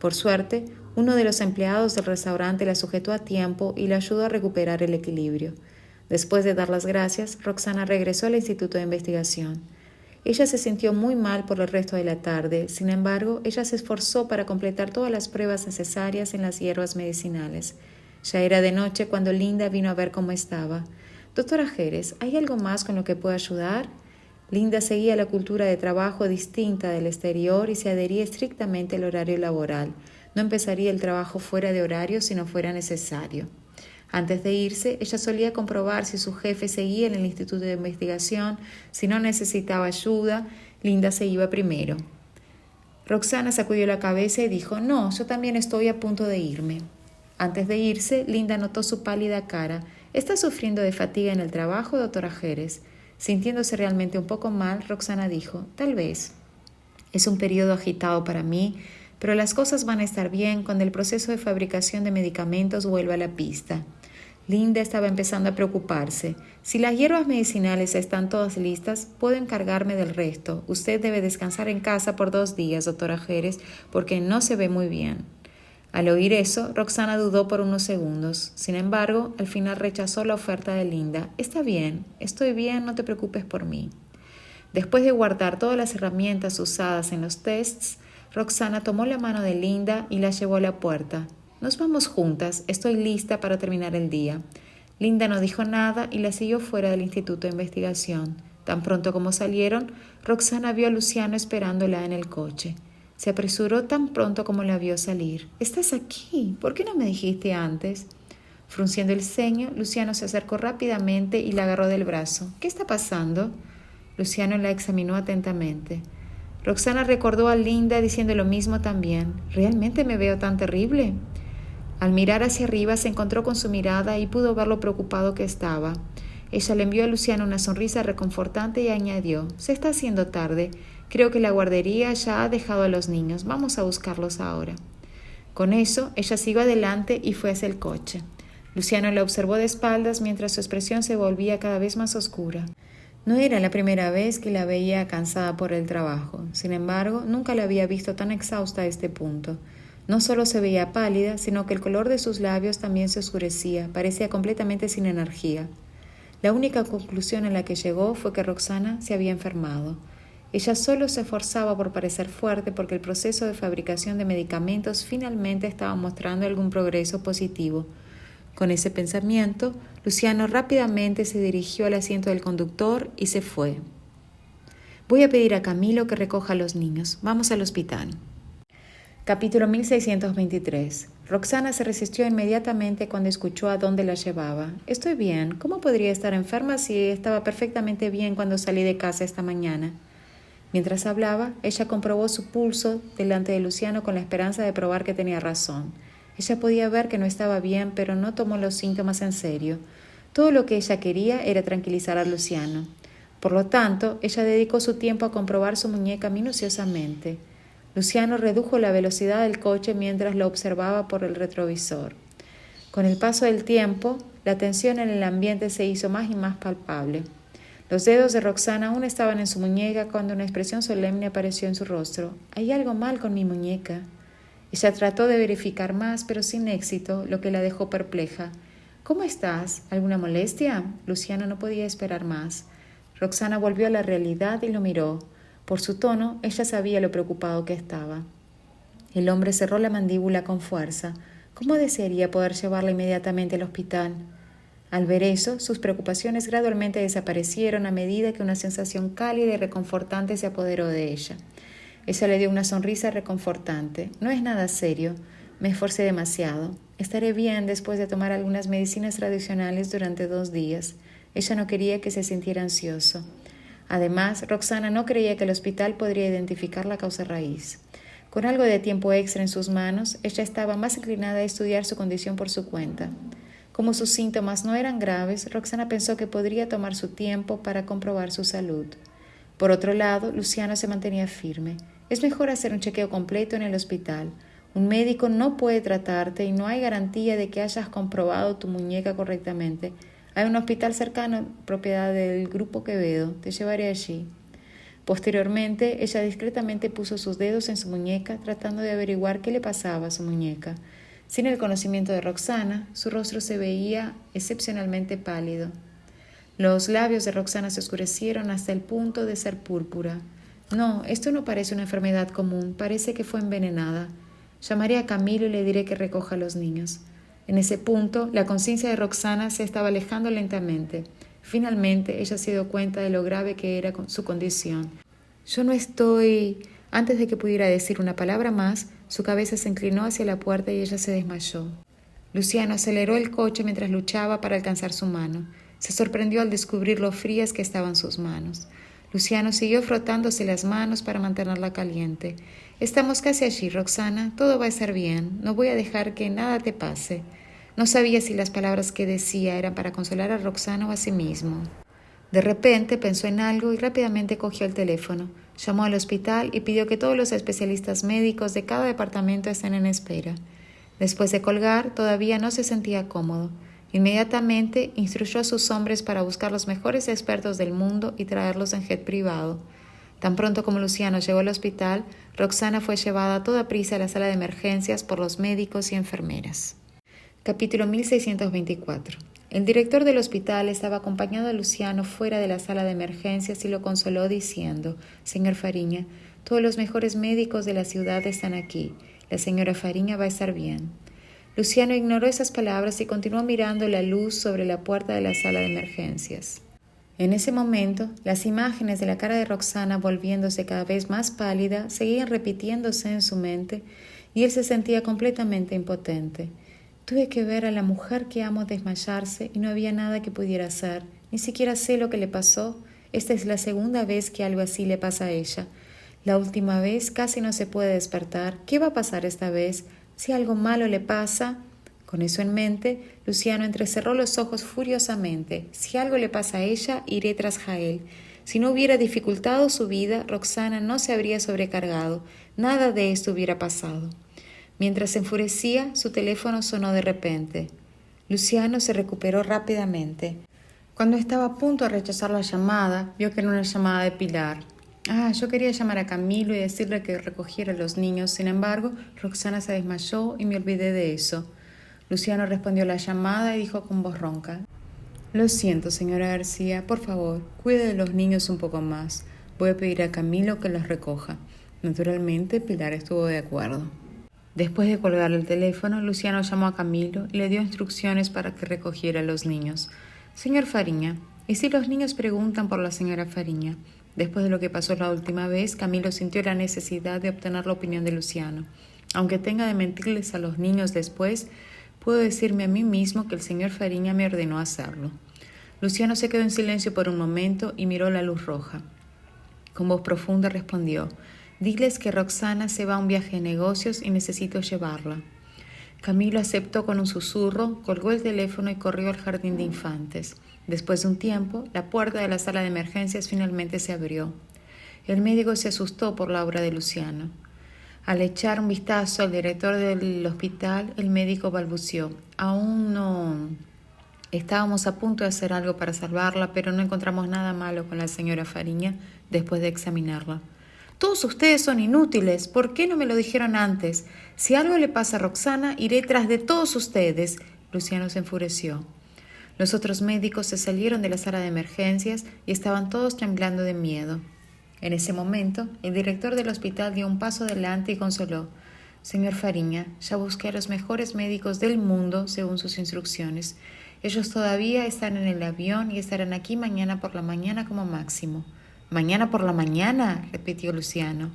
Por suerte, uno de los empleados del restaurante la sujetó a tiempo y la ayudó a recuperar el equilibrio. Después de dar las gracias, Roxana regresó al Instituto de Investigación. Ella se sintió muy mal por el resto de la tarde. Sin embargo, ella se esforzó para completar todas las pruebas necesarias en las hierbas medicinales. Ya era de noche cuando Linda vino a ver cómo estaba. «Doctora Jerez, ¿hay algo más con lo que pueda ayudar?» Linda seguía la cultura de trabajo distinta del exterior y se adhería estrictamente al horario laboral. No empezaría el trabajo fuera de horario si no fuera necesario. Antes de irse, ella solía comprobar si su jefe seguía en el Instituto de Investigación. Si no necesitaba ayuda, Linda se iba primero. Roxana sacudió la cabeza y dijo, «No, yo también estoy a punto de irme». Antes de irse, Linda notó su pálida cara. «¿Está sufriendo de fatiga en el trabajo, doctora Jerez?» Sintiéndose realmente un poco mal, Roxana dijo, «Tal vez. Es un periodo agitado para mí, pero las cosas van a estar bien cuando el proceso de fabricación de medicamentos vuelva a la pista. Linda estaba empezando a preocuparse. Si las hierbas medicinales están todas listas, puedo encargarme del resto. Usted debe descansar en casa por 2 días, doctora Jerez, porque no se ve muy bien. Al oír eso, Roxana dudó por unos segundos. Sin embargo, al final rechazó la oferta de Linda. Está bien, estoy bien, no te preocupes por mí. Después de guardar todas las herramientas usadas en los tests, Roxana tomó la mano de Linda y la llevó a la puerta. Nos vamos juntas, estoy lista para terminar el día. Linda no dijo nada y la siguió fuera del Instituto de Investigación. Tan pronto como salieron, Roxana vio a Luciano esperándola en el coche. Se apresuró tan pronto como la vio salir. «¿Estás aquí? ¿Por qué no me dijiste antes?» Frunciendo el ceño, Luciano se acercó rápidamente y la agarró del brazo. «¿Qué está pasando?» Luciano la examinó atentamente. Roxana recordó a Linda diciendo lo mismo también. «¿Realmente me veo tan terrible?» Al mirar hacia arriba se encontró con su mirada y pudo ver lo preocupado que estaba. Ella le envió a Luciano una sonrisa reconfortante y añadió: «Se está haciendo tarde. Creo que la guardería ya ha dejado a los niños. Vamos a buscarlos ahora». Con eso, ella siguió adelante y fue hacia el coche. Luciano la observó de espaldas mientras su expresión se volvía cada vez más oscura. No era la primera vez que la veía cansada por el trabajo. Sin embargo, nunca la había visto tan exhausta a este punto. No solo se veía pálida, sino que el color de sus labios también se oscurecía, parecía completamente sin energía. La única conclusión a la que llegó fue que Roxana se había enfermado. Ella solo se esforzaba por parecer fuerte porque el proceso de fabricación de medicamentos finalmente estaba mostrando algún progreso positivo. Con ese pensamiento, Luciano rápidamente se dirigió al asiento del conductor y se fue. «Voy a pedir a Camilo que recoja a los niños. Vamos al hospital». Capítulo 1623. Roxana se resistió inmediatamente cuando escuchó a dónde la llevaba. «Estoy bien. ¿Cómo podría estar enferma si estaba perfectamente bien cuando salí de casa esta mañana?» Mientras hablaba, ella comprobó su pulso delante de Luciano con la esperanza de probar que tenía razón. Ella podía ver que no estaba bien, pero no tomó los síntomas en serio. Todo lo que ella quería era tranquilizar a Luciano. Por lo tanto, ella dedicó su tiempo a comprobar su muñeca minuciosamente. Luciano redujo la velocidad del coche mientras lo observaba por el retrovisor. Con el paso del tiempo, la tensión en el ambiente se hizo más y más palpable. Los dedos de Roxana aún estaban en su muñeca cuando una expresión solemne apareció en su rostro. «Hay algo mal con mi muñeca». Ella trató de verificar más, pero sin éxito, lo que la dejó perpleja. «¿Cómo estás? ¿Alguna molestia?» Luciano no podía esperar más. Roxana volvió a la realidad y lo miró. Por su tono, ella sabía lo preocupado que estaba. El hombre cerró la mandíbula con fuerza. ¿Cómo desearía poder llevarla inmediatamente al hospital? Al ver eso, sus preocupaciones gradualmente desaparecieron a medida que una sensación cálida y reconfortante se apoderó de ella. Ella le dio una sonrisa reconfortante. «No es nada serio. Me esforcé demasiado. Estaré bien después de tomar algunas medicinas tradicionales durante 2 días». Ella no quería que se sintiera ansioso. Además, Roxana no creía que el hospital podría identificar la causa raíz. Con algo de tiempo extra en sus manos, ella estaba más inclinada a estudiar su condición por su cuenta. Como sus síntomas no eran graves, Roxana pensó que podría tomar su tiempo para comprobar su salud. Por otro lado, Luciano se mantenía firme. «Es mejor hacer un chequeo completo en el hospital. Un médico no puede tratarte y no hay garantía de que hayas comprobado tu muñeca correctamente. Hay un hospital cercano, propiedad del Grupo Quevedo. Te llevaré allí». Posteriormente, ella discretamente puso sus dedos en su muñeca, tratando de averiguar qué le pasaba a su muñeca. Sin el conocimiento de Roxana, su rostro se veía excepcionalmente pálido. Los labios de Roxana se oscurecieron hasta el punto de ser púrpura. «No, esto no parece una enfermedad común. Parece que fue envenenada. Llamaré a Camilo y le diré que recoja a los niños». En ese punto, la conciencia de Roxana se estaba alejando lentamente. Finalmente, ella se dio cuenta de lo grave que era su condición. «Yo no estoy...» Antes de que pudiera decir una palabra más, su cabeza se inclinó hacia la puerta y ella se desmayó. Luciano aceleró el coche mientras luchaba para alcanzar su mano. Se sorprendió al descubrir lo frías que estaban sus manos. Luciano siguió frotándose las manos para mantenerla caliente. «Estamos casi allí, Roxana. Todo va a estar bien. No voy a dejar que nada te pase». No sabía si las palabras que decía eran para consolar a Roxana o a sí mismo. De repente pensó en algo y rápidamente cogió el teléfono. Llamó al hospital y pidió que todos los especialistas médicos de cada departamento estén en espera. Después de colgar, todavía no se sentía cómodo. Inmediatamente instruyó a sus hombres para buscar los mejores expertos del mundo y traerlos en jet privado. Tan pronto como Luciano llegó al hospital, Roxana fue llevada a toda prisa a la sala de emergencias por los médicos y enfermeras. Capítulo 1624. El director del hospital estaba acompañando a Luciano fuera de la sala de emergencias y lo consoló diciendo: «Señor Fariña, todos los mejores médicos de la ciudad están aquí. La señora Fariña va a estar bien». Luciano ignoró esas palabras y continuó mirando la luz sobre la puerta de la sala de emergencias. En ese momento, las imágenes de la cara de Roxana volviéndose cada vez más pálida seguían repitiéndose en su mente y él se sentía completamente impotente. Tuve que ver a la mujer que amo desmayarse y no había nada que pudiera hacer. Ni siquiera sé lo que le pasó. Esta es la segunda vez que algo así le pasa a ella. La última vez casi no se puede despertar. ¿Qué va a pasar esta vez? Si algo malo le pasa... Con eso en mente, Luciano entrecerró los ojos furiosamente. Si algo le pasa a ella, iré tras Jael. Si no hubiera dificultado su vida, Roxana no se habría sobrecargado. Nada de esto hubiera pasado. Mientras se enfurecía, su teléfono sonó de repente. Luciano se recuperó rápidamente. Cuando estaba a punto de rechazar la llamada, vio que era una llamada de Pilar. Yo quería llamar a Camilo y decirle que recogiera a los niños. Sin embargo, Roxana se desmayó y me olvidé de eso. Luciano respondió la llamada y dijo con voz ronca: «Lo siento, señora García. Por favor, cuide de los niños un poco más. Voy a pedir a Camilo que los recoja». Naturalmente, Pilar estuvo de acuerdo. Después de colgar el teléfono, Luciano llamó a Camilo y le dio instrucciones para que recogiera a los niños. «Señor Fariña, ¿y si los niños preguntan por la señora Fariña?» Después de lo que pasó la última vez, Camilo sintió la necesidad de obtener la opinión de Luciano. «Aunque tenga de mentirles a los niños después, puedo decirme a mí mismo que el señor Fariña me ordenó hacerlo». Luciano se quedó en silencio por un momento y miró la luz roja. Con voz profunda respondió: «Diles que Roxana se va a un viaje de negocios y necesito llevarla». Camilo aceptó con un susurro, colgó el teléfono y corrió al jardín de infantes. Después de un tiempo, la puerta de la sala de emergencias finalmente se abrió. El médico se asustó por la obra de Luciano. Al echar un vistazo al director del hospital, el médico balbuceó: «Aún no... Estábamos a punto de hacer algo para salvarla, pero no encontramos nada malo con la señora Fariña después de examinarla». «Todos ustedes son inútiles. ¿Por qué no me lo dijeron antes? Si algo le pasa a Roxana, iré tras de todos ustedes». Luciano se enfureció. Los otros médicos se salieron de la sala de emergencias y estaban todos temblando de miedo. En ese momento, el director del hospital dio un paso adelante y consoló: «Señor Fariña, ya busqué a los mejores médicos del mundo según sus instrucciones. Ellos todavía están en el avión y estarán aquí mañana por la mañana como máximo». «¿Mañana por la mañana?», repitió Luciano.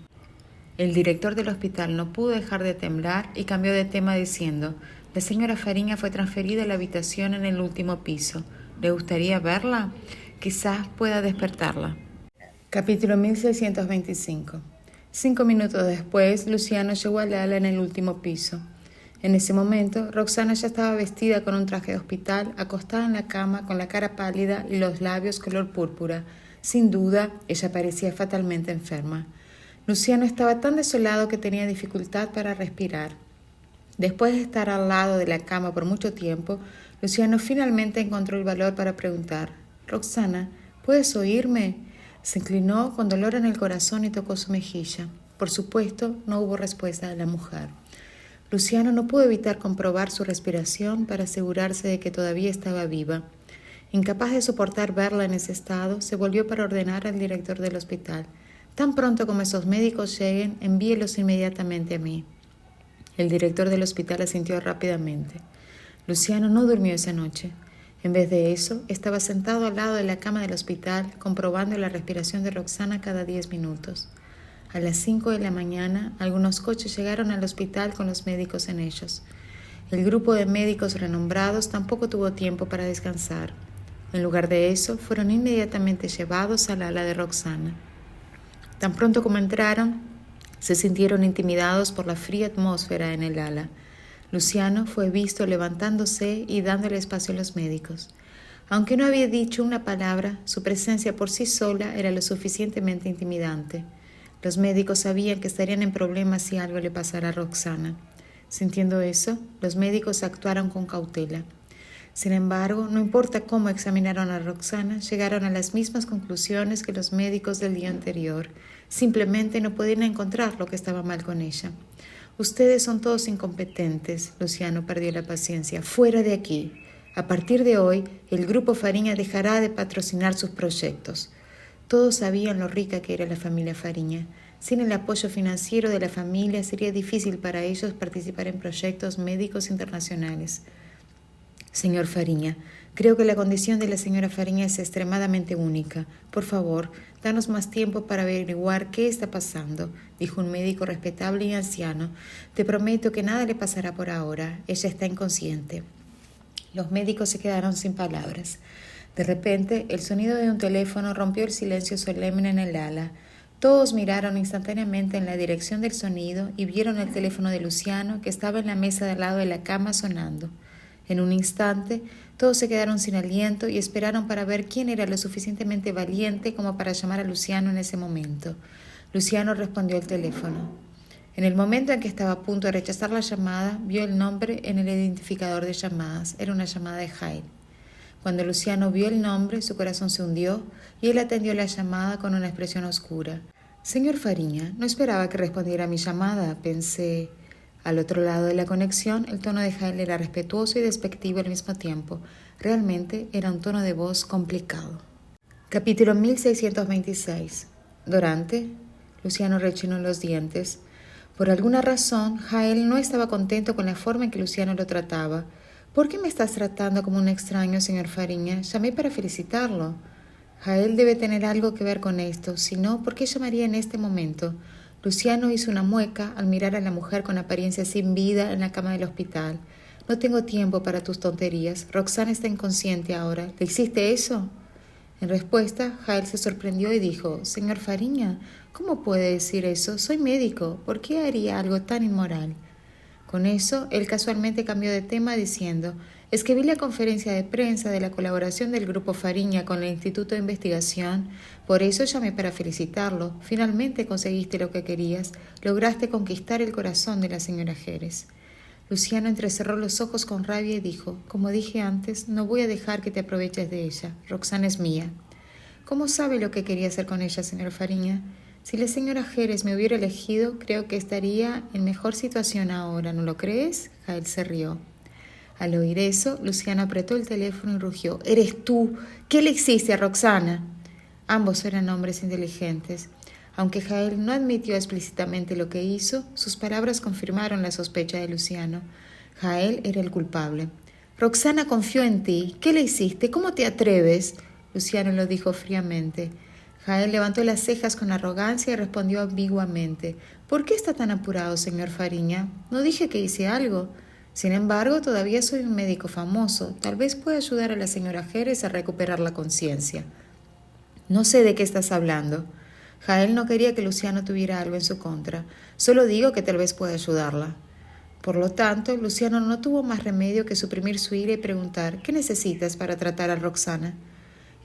El director del hospital no pudo dejar de temblar y cambió de tema diciendo: «La señora Fariña fue transferida a la habitación en el último piso. ¿Le gustaría verla? Quizás pueda despertarla». Capítulo 1625. 5 minutos después, Luciano llegó al ala en el último piso. En ese momento, Roxana ya estaba vestida con un traje de hospital, acostada en la cama con la cara pálida y los labios color púrpura. Sin duda, ella parecía fatalmente enferma. Luciano estaba tan desolado que tenía dificultad para respirar. Después de estar al lado de la cama por mucho tiempo, Luciano finalmente encontró el valor para preguntar: «Roxana, ¿puedes oírme?». Se inclinó con dolor en el corazón y tocó su mejilla. Por supuesto, no hubo respuesta de la mujer. Luciano no pudo evitar comprobar su respiración para asegurarse de que todavía estaba viva. Incapaz de soportar verla en ese estado, se volvió para ordenar al director del hospital: «Tan pronto como esos médicos lleguen, envíelos inmediatamente a mí». El director del hospital asintió rápidamente. Luciano no durmió esa noche. En vez de eso, estaba sentado al lado de la cama del hospital, comprobando la respiración de Roxana cada 10 minutos. A las 5 de la mañana, algunos coches llegaron al hospital con los médicos en ellos. El grupo de médicos renombrados tampoco tuvo tiempo para descansar. En lugar de eso, fueron inmediatamente llevados al ala de Roxana. Tan pronto como entraron, se sintieron intimidados por la fría atmósfera en el ala. Luciano fue visto levantándose y dándole espacio a los médicos. Aunque no había dicho una palabra, su presencia por sí sola era lo suficientemente intimidante. Los médicos sabían que estarían en problemas si algo le pasara a Roxana. Sintiendo eso, los médicos actuaron con cautela. Sin embargo, no importa cómo examinaron a Roxana, llegaron a las mismas conclusiones que los médicos del día anterior. Simplemente no podían encontrar lo que estaba mal con ella. Ustedes son todos incompetentes. Luciano perdió la paciencia. Fuera de aquí. A partir de hoy, el Grupo Fariña dejará de patrocinar sus proyectos. Todos sabían lo rica que era la familia Fariña. Sin el apoyo financiero de la familia sería difícil para ellos participar en proyectos médicos internacionales. Señor Fariña, creo que la condición de la señora Fariña es extremadamente única. Por favor, danos más tiempo para averiguar qué está pasando, dijo un médico respetable y anciano. Te prometo que nada le pasará por ahora. Ella está inconsciente. Los médicos se quedaron sin palabras. De repente, el sonido de un teléfono rompió el silencio solemne en el ala. Todos miraron instantáneamente en la dirección del sonido y vieron el teléfono de Luciano, que estaba en la mesa de al lado de la cama sonando. En un instante, todos se quedaron sin aliento y esperaron para ver quién era lo suficientemente valiente como para llamar a Luciano en ese momento. Luciano respondió al teléfono. En el momento en que estaba a punto de rechazar la llamada, vio el nombre en el identificador de llamadas. Era una llamada de Jael. Cuando Luciano vio el nombre, su corazón se hundió y él atendió la llamada con una expresión oscura. Señor Fariña, no esperaba que respondiera a mi llamada, pensé. Al otro lado de la conexión, el tono de Jael era respetuoso y despectivo al mismo tiempo. Realmente era un tono de voz complicado. Capítulo 1626. Dorante. Luciano rechinó los dientes. Por alguna razón, Jael no estaba contento con la forma en que Luciano lo trataba. ¿Por qué me estás tratando como un extraño, señor Fariña? Llamé para felicitarlo. Jael debe tener algo que ver con esto, si no, ¿por qué llamaría en este momento? Luciano hizo una mueca al mirar a la mujer con apariencia sin vida en la cama del hospital. No tengo tiempo para tus tonterías. Roxana está inconsciente ahora. ¿Le hiciste eso? En respuesta, Jael se sorprendió y dijo, Señor Fariña, ¿cómo puede decir eso? Soy médico. ¿Por qué haría algo tan inmoral? Con eso, él casualmente cambió de tema diciendo, es que vi la conferencia de prensa de la colaboración del Grupo Fariña con el Instituto de Investigación, por eso llamé para felicitarlo. Finalmente conseguiste lo que querías, lograste conquistar el corazón de la señora Jerez. Luciano entrecerró los ojos con rabia y dijo, como dije antes, no voy a dejar que te aproveches de ella. Roxana es mía. ¿Cómo sabe lo que quería hacer con ella, señor Fariña? Si la señora Jerez me hubiera elegido, creo que estaría en mejor situación ahora, ¿no lo crees? Jael se rió. Al oír eso, Luciano apretó el teléfono y rugió. «¡Eres tú! ¿Qué le hiciste a Roxana?» Ambos eran hombres inteligentes. Aunque Jael no admitió explícitamente lo que hizo, sus palabras confirmaron la sospecha de Luciano. Jael era el culpable. «Roxana confió en ti. ¿Qué le hiciste? ¿Cómo te atreves?» Luciano lo dijo fríamente. Jael levantó las cejas con arrogancia y respondió ambiguamente. «¿Por qué está tan apurado, señor Fariña? No dije que hice algo. Sin embargo, todavía soy un médico famoso. Tal vez pueda ayudar a la señora Jerez a recuperar la conciencia». «No sé de qué estás hablando». Jael no quería que Luciano tuviera algo en su contra. «Solo digo que tal vez pueda ayudarla». Por lo tanto, Luciano no tuvo más remedio que suprimir su ira y preguntar «¿Qué necesitas para tratar a Roxana?»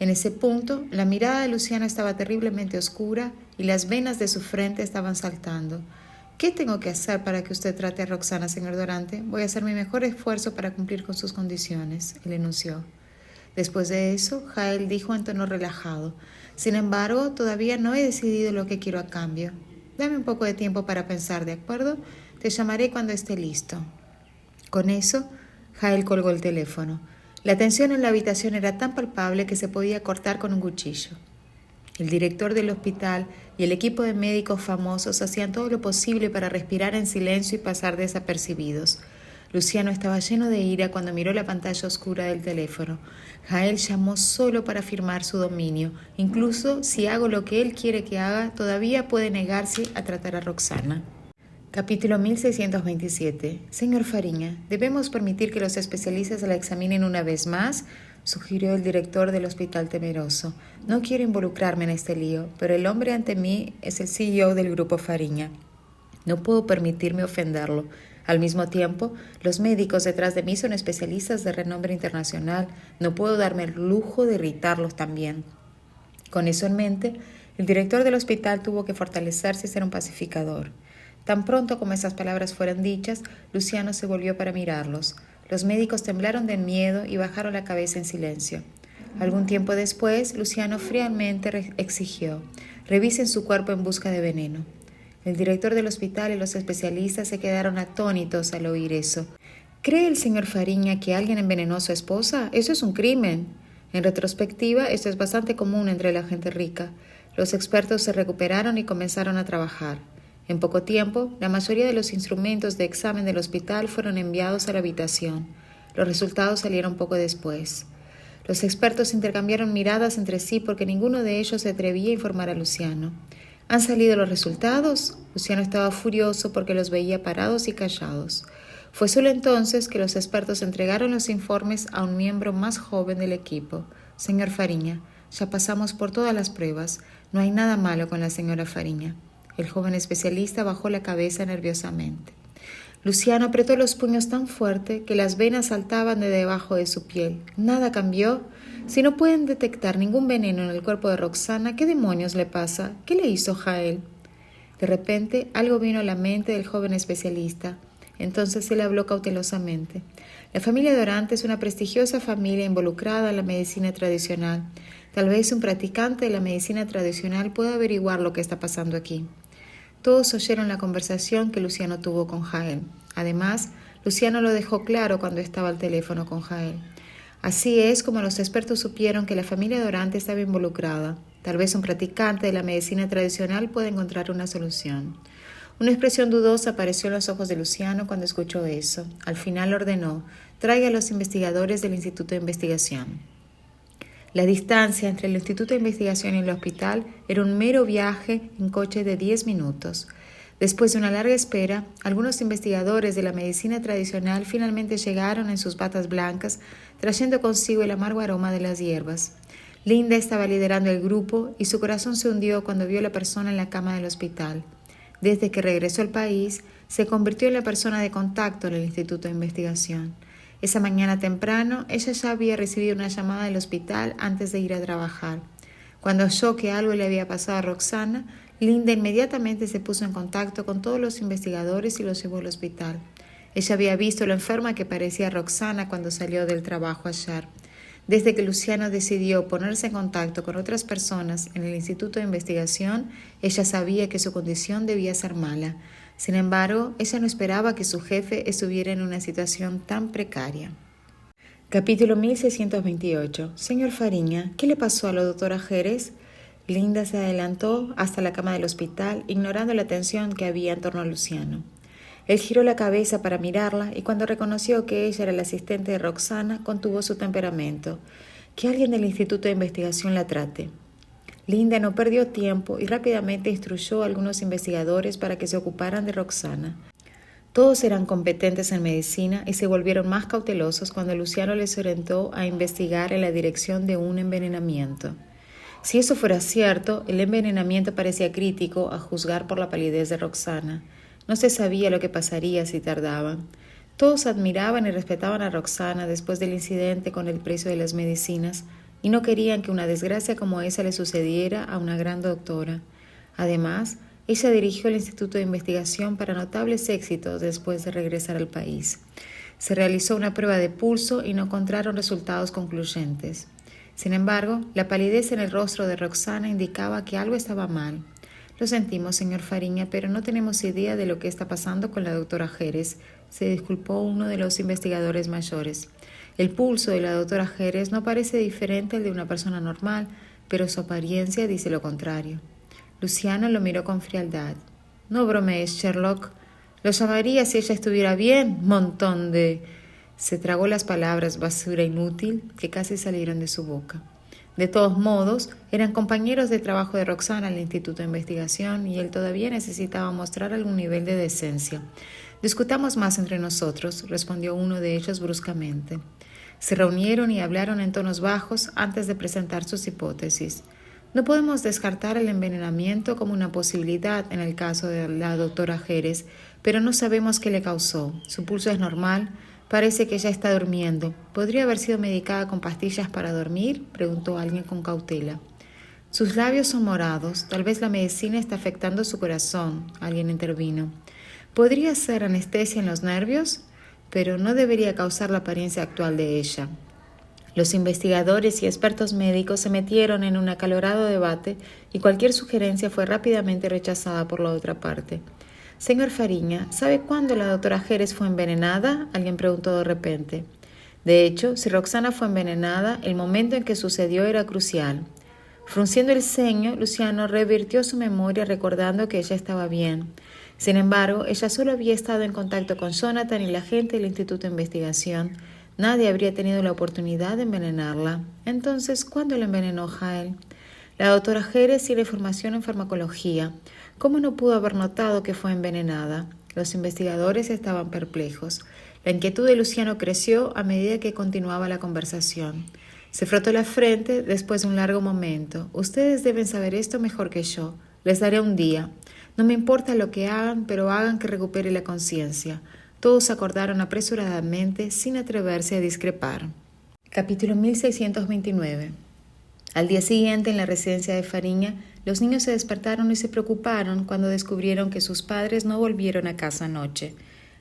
En ese punto, la mirada de Luciano estaba terriblemente oscura y las venas de su frente estaban saltando. «¿Qué tengo que hacer para que usted trate a Roxana, señor Dorante? Voy a hacer mi mejor esfuerzo para cumplir con sus condiciones», él enunció. Después de eso, Jael dijo en tono relajado, «Sin embargo, todavía no he decidido lo que quiero a cambio. Dame un poco de tiempo para pensar, ¿de acuerdo? Te llamaré cuando esté listo». Con eso, Jael colgó el teléfono. La tensión en la habitación era tan palpable que se podía cortar con un cuchillo. El director del hospital y el equipo de médicos famosos hacían todo lo posible para respirar en silencio y pasar desapercibidos. Luciano estaba lleno de ira cuando miró la pantalla oscura del teléfono. Jael llamó solo para afirmar su dominio. Incluso si hago lo que él quiere que haga, todavía puede negarse a tratar a Roxana. Capítulo 1627. Señor Fariña, ¿debemos permitir que los especialistas la examinen una vez más?, sugirió el director del hospital temeroso. No quiero involucrarme en este lío, pero el hombre ante mí es el CEO del Grupo Fariña. No puedo permitirme ofenderlo. Al mismo tiempo, los médicos detrás de mí son especialistas de renombre internacional. No puedo darme el lujo de irritarlos también. Con eso en mente, el director del hospital tuvo que fortalecerse y ser un pacificador. Tan pronto como esas palabras fueron dichas, Luciano se volvió para mirarlos. Los médicos temblaron de miedo y bajaron la cabeza en silencio. Algún tiempo después, Luciano fríamente exigió: revisen su cuerpo en busca de veneno. El director del hospital y los especialistas se quedaron atónitos al oír eso. ¿Cree el señor Fariña que alguien envenenó a su esposa? Eso es un crimen. En retrospectiva, esto es bastante común entre la gente rica. Los expertos se recuperaron y comenzaron a trabajar. En poco tiempo, la mayoría de los instrumentos de examen del hospital fueron enviados a la habitación. Los resultados salieron poco después. Los expertos intercambiaron miradas entre sí porque ninguno de ellos se atrevía a informar a Luciano. ¿Han salido los resultados? Luciano estaba furioso porque los veía parados y callados. Fue solo entonces que los expertos entregaron los informes a un miembro más joven del equipo. Señor Fariña, ya pasamos por todas las pruebas. No hay nada malo con la señora Fariña. El joven especialista bajó la cabeza nerviosamente. Luciano apretó los puños tan fuerte que las venas saltaban de debajo de su piel. ¿Nada cambió? Si no pueden detectar ningún veneno en el cuerpo de Roxana, ¿qué demonios le pasa? ¿Qué le hizo Jael? De repente, algo vino a la mente del joven especialista. Entonces él habló cautelosamente. La familia Dorante es una prestigiosa familia involucrada en la medicina tradicional. Tal vez un practicante de la medicina tradicional pueda averiguar lo que está pasando aquí. Todos oyeron la conversación que Luciano tuvo con Jael. Además, Luciano lo dejó claro cuando estaba al teléfono con Jael. Así es como los expertos supieron que la familia Dorante estaba involucrada. Tal vez un practicante de la medicina tradicional pueda encontrar una solución. Una expresión dudosa apareció en los ojos de Luciano cuando escuchó eso. Al final ordenó: traiga a los investigadores del Instituto de Investigación. La distancia entre el Instituto de Investigación y el hospital era un mero viaje en coche de 10 minutos. Después de una larga espera, algunos investigadores de la medicina tradicional finalmente llegaron en sus batas blancas, trayendo consigo el amargo aroma de las hierbas. Linda estaba liderando el grupo y su corazón se hundió cuando vio a la persona en la cama del hospital. Desde que regresó al país, se convirtió en la persona de contacto en el Instituto de Investigación. Esa mañana temprano, ella ya había recibido una llamada del hospital antes de ir a trabajar. Cuando oyó que algo le había pasado a Roxana, Linda inmediatamente se puso en contacto con todos los investigadores y los llevó al hospital. Ella había visto lo enferma que parecía Roxana cuando salió del trabajo ayer. Desde que Luciano decidió ponerse en contacto con otras personas en el Instituto de Investigación, ella sabía que su condición debía ser mala. Sin embargo, ella no esperaba que su jefe estuviera en una situación tan precaria. Capítulo 1628. Señor Fariña, ¿qué le pasó a la doctora Jerez? Linda se adelantó hasta la cama del hospital, ignorando la tensión que había en torno a Luciano. Él giró la cabeza para mirarla y cuando reconoció que ella era la asistente de Roxana, contuvo su temperamento. Que alguien del Instituto de Investigación la trate. Linda no perdió tiempo y rápidamente instruyó a algunos investigadores para que se ocuparan de Roxana. Todos eran competentes en medicina y se volvieron más cautelosos cuando Luciano les orientó a investigar en la dirección de un envenenamiento. Si eso fuera cierto, el envenenamiento parecía crítico a juzgar por la palidez de Roxana. No se sabía lo que pasaría si tardaban. Todos admiraban y respetaban a Roxana después del incidente con el precio de las medicinas, y no querían que una desgracia como esa le sucediera a una gran doctora. Además, ella dirigió el Instituto de Investigación para notables éxitos después de regresar al país. Se realizó una prueba de pulso y no encontraron resultados concluyentes. Sin embargo, la palidez en el rostro de Roxana indicaba que algo estaba mal. Lo sentimos, señor Fariña, pero no tenemos idea de lo que está pasando con la doctora Jerez, se disculpó uno de los investigadores mayores. El pulso de la doctora Jerez no parece diferente al de una persona normal, pero su apariencia dice lo contrario. Luciano lo miró con frialdad. No bromees, Sherlock. Lo llamaría si ella estuviera bien, montón de... Se tragó las palabras basura inútil que casi salieron de su boca. De todos modos, eran compañeros de trabajo de Roxana en el Instituto de Investigación y él todavía necesitaba mostrar algún nivel de decencia. Discutamos más entre nosotros, respondió uno de ellos bruscamente. Se reunieron y hablaron en tonos bajos antes de presentar sus hipótesis. No podemos descartar el envenenamiento como una posibilidad en el caso de la doctora Jerez, pero no sabemos qué le causó. Su pulso es normal. Parece que ella está durmiendo. ¿Podría haber sido medicada con pastillas para dormir?, preguntó alguien con cautela. Sus labios son morados. Tal vez la medicina está afectando su corazón. Alguien intervino. ¿Podría ser anestesia en los nervios? pero no debería causar la apariencia actual de ella. Los investigadores y expertos médicos se metieron en un acalorado debate y cualquier sugerencia fue rápidamente rechazada por la otra parte. «Señor Fariña, ¿sabe cuándo la doctora Jerez fue envenenada?», alguien preguntó de repente. De hecho, si Roxana fue envenenada, el momento en que sucedió era crucial. Frunciendo el ceño, Luciano revirtió su memoria recordando que ella estaba bien. Sin embargo, ella solo había estado en contacto con Jonathan y la gente del Instituto de Investigación. Nadie habría tenido la oportunidad de envenenarla. Entonces, ¿cuándo la envenenó Jael? La doctora Jerez tiene formación en farmacología. ¿Cómo no pudo haber notado que fue envenenada? Los investigadores estaban perplejos. La inquietud de Luciano creció a medida que continuaba la conversación. Se frotó la frente después de un largo momento. «Ustedes deben saber esto mejor que yo. Les daré un día. No me importa lo que hagan, pero hagan que recupere la conciencia». Todos acordaron apresuradamente, sin atreverse a discrepar. Capítulo 1629. Al día siguiente, en la residencia de Fariña, los niños se despertaron y se preocuparon cuando descubrieron que sus padres no volvieron a casa anoche.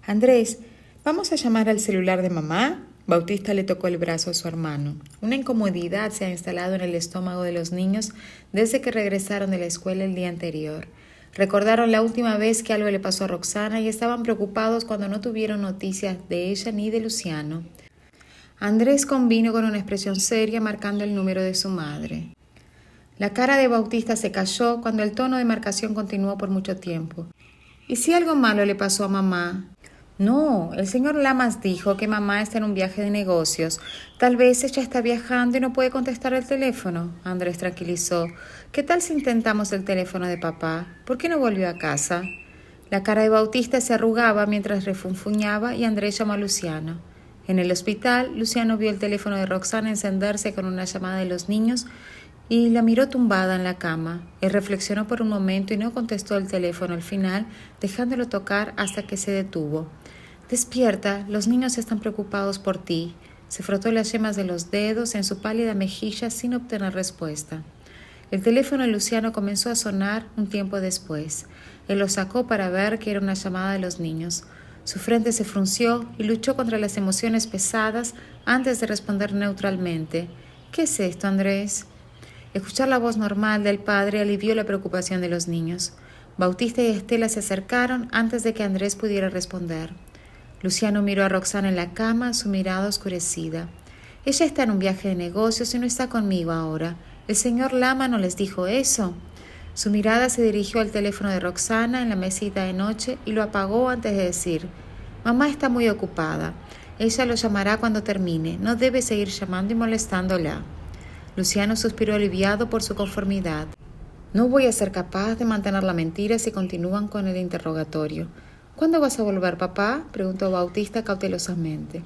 «Andrés, ¿vamos a llamar al celular de mamá?», Bautista le tocó el brazo a su hermano. Una incomodidad se ha instalado en el estómago de los niños desde que regresaron de la escuela el día anterior. Recordaron la última vez que algo le pasó a Roxana y estaban preocupados cuando no tuvieron noticias de ella ni de Luciano. Andrés convino con una expresión seria marcando el número de su madre. La cara de Bautista se cayó cuando el tono de marcación continuó por mucho tiempo. «¿Y si algo malo le pasó a mamá?» «No, el señor Lamas dijo que mamá está en un viaje de negocios. Tal vez ella está viajando y no puede contestar el teléfono», Andrés tranquilizó. «¿Qué tal si intentamos el teléfono de papá? ¿Por qué no volvió a casa?» La cara de Bautista se arrugaba mientras refunfuñaba y Andrés llamó a Luciano. En el hospital, Luciano vio el teléfono de Roxana encenderse con una llamada de los niños y la miró tumbada en la cama. Él reflexionó por un momento y no contestó el teléfono al final, dejándolo tocar hasta que se detuvo. «Despierta, los niños están preocupados por ti». Se frotó las yemas de los dedos en su pálida mejilla sin obtener respuesta. El teléfono de Luciano comenzó a sonar un tiempo después. Él lo sacó para ver que era una llamada de los niños. Su frente se frunció y luchó contra las emociones pesadas antes de responder neutralmente. «¿Qué es esto, Andrés?» Escuchar la voz normal del padre alivió la preocupación de los niños. Bautista y Estela se acercaron antes de que Andrés pudiera responder. Luciano miró a Roxana en la cama, su mirada oscurecida. «Ella está en un viaje de negocios y no está conmigo ahora. ¿El señor Lama no les dijo eso?» Su mirada se dirigió al teléfono de Roxana en la mesita de noche y lo apagó antes de decir: «Mamá está muy ocupada. Ella lo llamará cuando termine. No debe seguir llamando y molestándola». Luciano suspiró aliviado por su conformidad. «No voy a ser capaz de mantener la mentira si continúan con el interrogatorio». «¿Cuándo vas a volver, papá?», preguntó Bautista cautelosamente.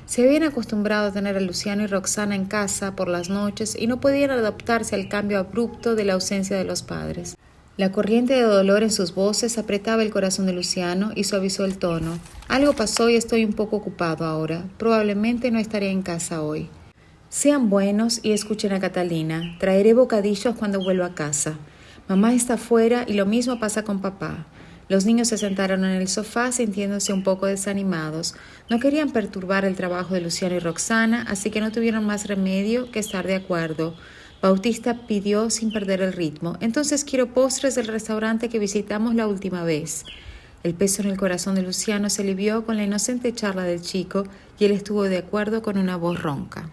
Se habían acostumbrado a tener a Luciano y Roxana en casa por las noches y no podían adaptarse al cambio abrupto de la ausencia de los padres. La corriente de dolor en sus voces apretaba el corazón de Luciano y suavizó el tono. «Algo pasó y estoy un poco ocupado ahora. Probablemente no estaré en casa hoy». «Sean buenos y escuchen a Catalina. Traeré bocadillos cuando vuelva a casa. Mamá está afuera y lo mismo pasa con papá». Los niños se sentaron en el sofá sintiéndose un poco desanimados. No querían perturbar el trabajo de Luciano y Roxana, así que no tuvieron más remedio que estar de acuerdo. Bautista pidió sin perder el ritmo: «Entonces quiero postres del restaurante que visitamos la última vez». El peso en el corazón de Luciano se alivió con la inocente charla del chico y él estuvo de acuerdo con una voz ronca.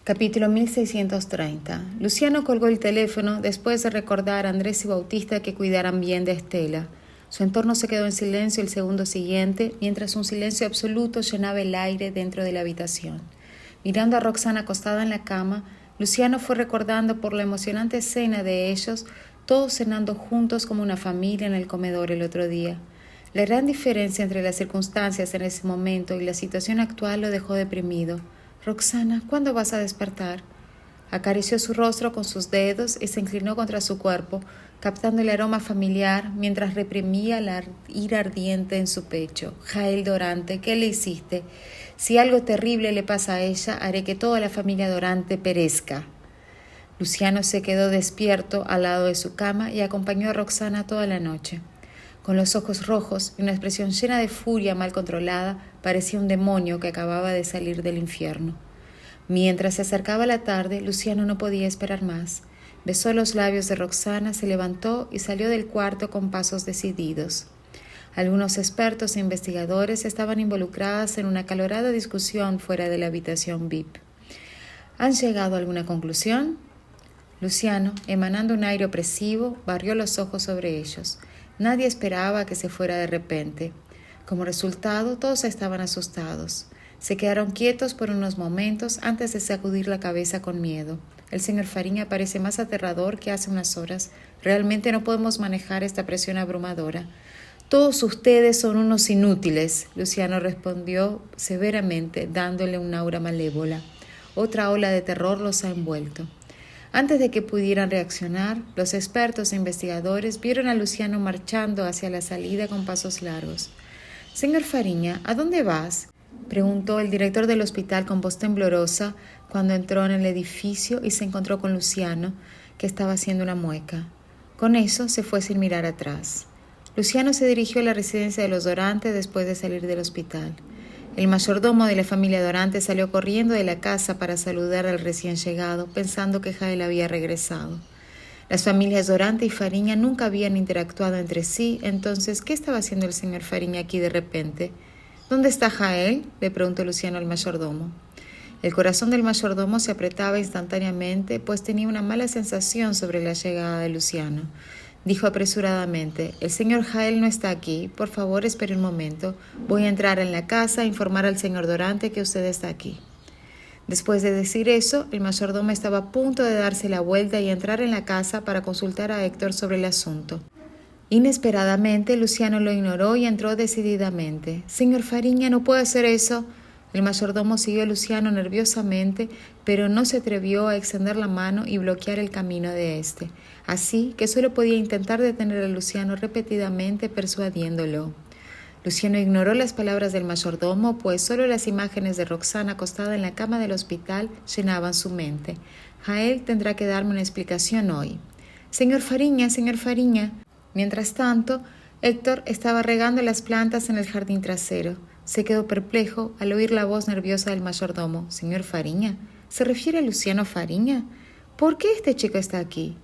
Capítulo 1630. Luciano colgó el teléfono después de recordar a Andrés y Bautista que cuidaran bien de Estela. Su entorno se quedó en silencio el segundo siguiente, mientras un silencio absoluto llenaba el aire dentro de la habitación. Mirando a Roxana acostada en la cama, Luciano fue recordando por la emocionante escena de ellos, todos cenando juntos como una familia en el comedor el otro día. La gran diferencia entre las circunstancias en ese momento y la situación actual lo dejó deprimido. «Roxana, ¿cuándo vas a despertar?». Acarició su rostro con sus dedos y se inclinó contra su cuerpo, captando el aroma familiar mientras reprimía la ira ardiente en su pecho. «Jael Dorante, ¿qué le hiciste? Si algo terrible le pasa a ella, haré que toda la familia Dorante perezca». Luciano se quedó despierto al lado de su cama y acompañó a Roxana toda la noche. Con los ojos rojos y una expresión llena de furia mal controlada, parecía un demonio que acababa de salir del infierno. Mientras se acercaba la tarde, Luciano no podía esperar más. Besó los labios de Roxana, se levantó y salió del cuarto con pasos decididos. Algunos expertos e investigadores estaban involucrados en una acalorada discusión fuera de la habitación VIP. ¿Han llegado a alguna conclusión? Luciano, emanando un aire opresivo, barrió los ojos sobre ellos. Nadie esperaba que se fuera de repente. Como resultado, todos estaban asustados. Se quedaron quietos por unos momentos antes de sacudir la cabeza con miedo. El señor Fariña parece más aterrador que hace unas horas. Realmente no podemos manejar esta presión abrumadora. Todos ustedes son unos inútiles, Luciano respondió severamente, dándole un aura malévola. Otra ola de terror los ha envuelto. Antes de que pudieran reaccionar, los expertos e investigadores vieron a Luciano marchando hacia la salida con pasos largos. «Señor Fariña, ¿a dónde vas?», preguntó el director del hospital con voz temblorosa cuando entró en el edificio y se encontró con Luciano, que estaba haciendo una mueca. Con eso se fue sin mirar atrás. Luciano se dirigió a la residencia de los Dorante después de salir del hospital. El mayordomo de la familia Dorante salió corriendo de la casa para saludar al recién llegado, pensando que Jael había regresado. Las familias Dorante y Fariña nunca habían interactuado entre sí, entonces, ¿qué estaba haciendo el señor Fariña aquí de repente? ¿Dónde está Jael?, le preguntó Luciano al mayordomo. El corazón del mayordomo se apretaba instantáneamente, pues tenía una mala sensación sobre la llegada de Luciano. Dijo apresuradamente: «El señor Jael no está aquí. Por favor, espere un momento. Voy a entrar en la casa e informar al señor Dorante que usted está aquí». Después de decir eso, el mayordomo estaba a punto de darse la vuelta y entrar en la casa para consultar a Héctor sobre el asunto. Inesperadamente, Luciano lo ignoró y entró decididamente. «Señor Fariña, no puede hacer eso». El mayordomo siguió a Luciano nerviosamente, pero no se atrevió a extender la mano y bloquear el camino de éste. Así que solo podía intentar detener a Luciano repetidamente, persuadiéndolo. Luciano ignoró las palabras del mayordomo, pues solo las imágenes de Roxana acostada en la cama del hospital llenaban su mente. Jael tendrá que darme una explicación hoy. «Señor Fariña, señor Fariña». Mientras tanto, Héctor estaba regando las plantas en el jardín trasero. Se quedó perplejo al oír la voz nerviosa del mayordomo. «¿Señor Fariña? ¿Se refiere a Luciano Fariña? ¿Por qué este chico está aquí?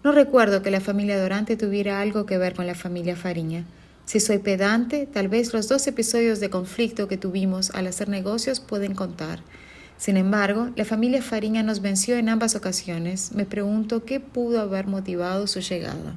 No recuerdo que la familia Dorante tuviera algo que ver con la familia Fariña. Si soy pedante, tal vez los 2 episodios de conflicto que tuvimos al hacer negocios pueden contar. Sin embargo, la familia Fariña nos venció en ambas ocasiones. Me pregunto qué pudo haber motivado su llegada».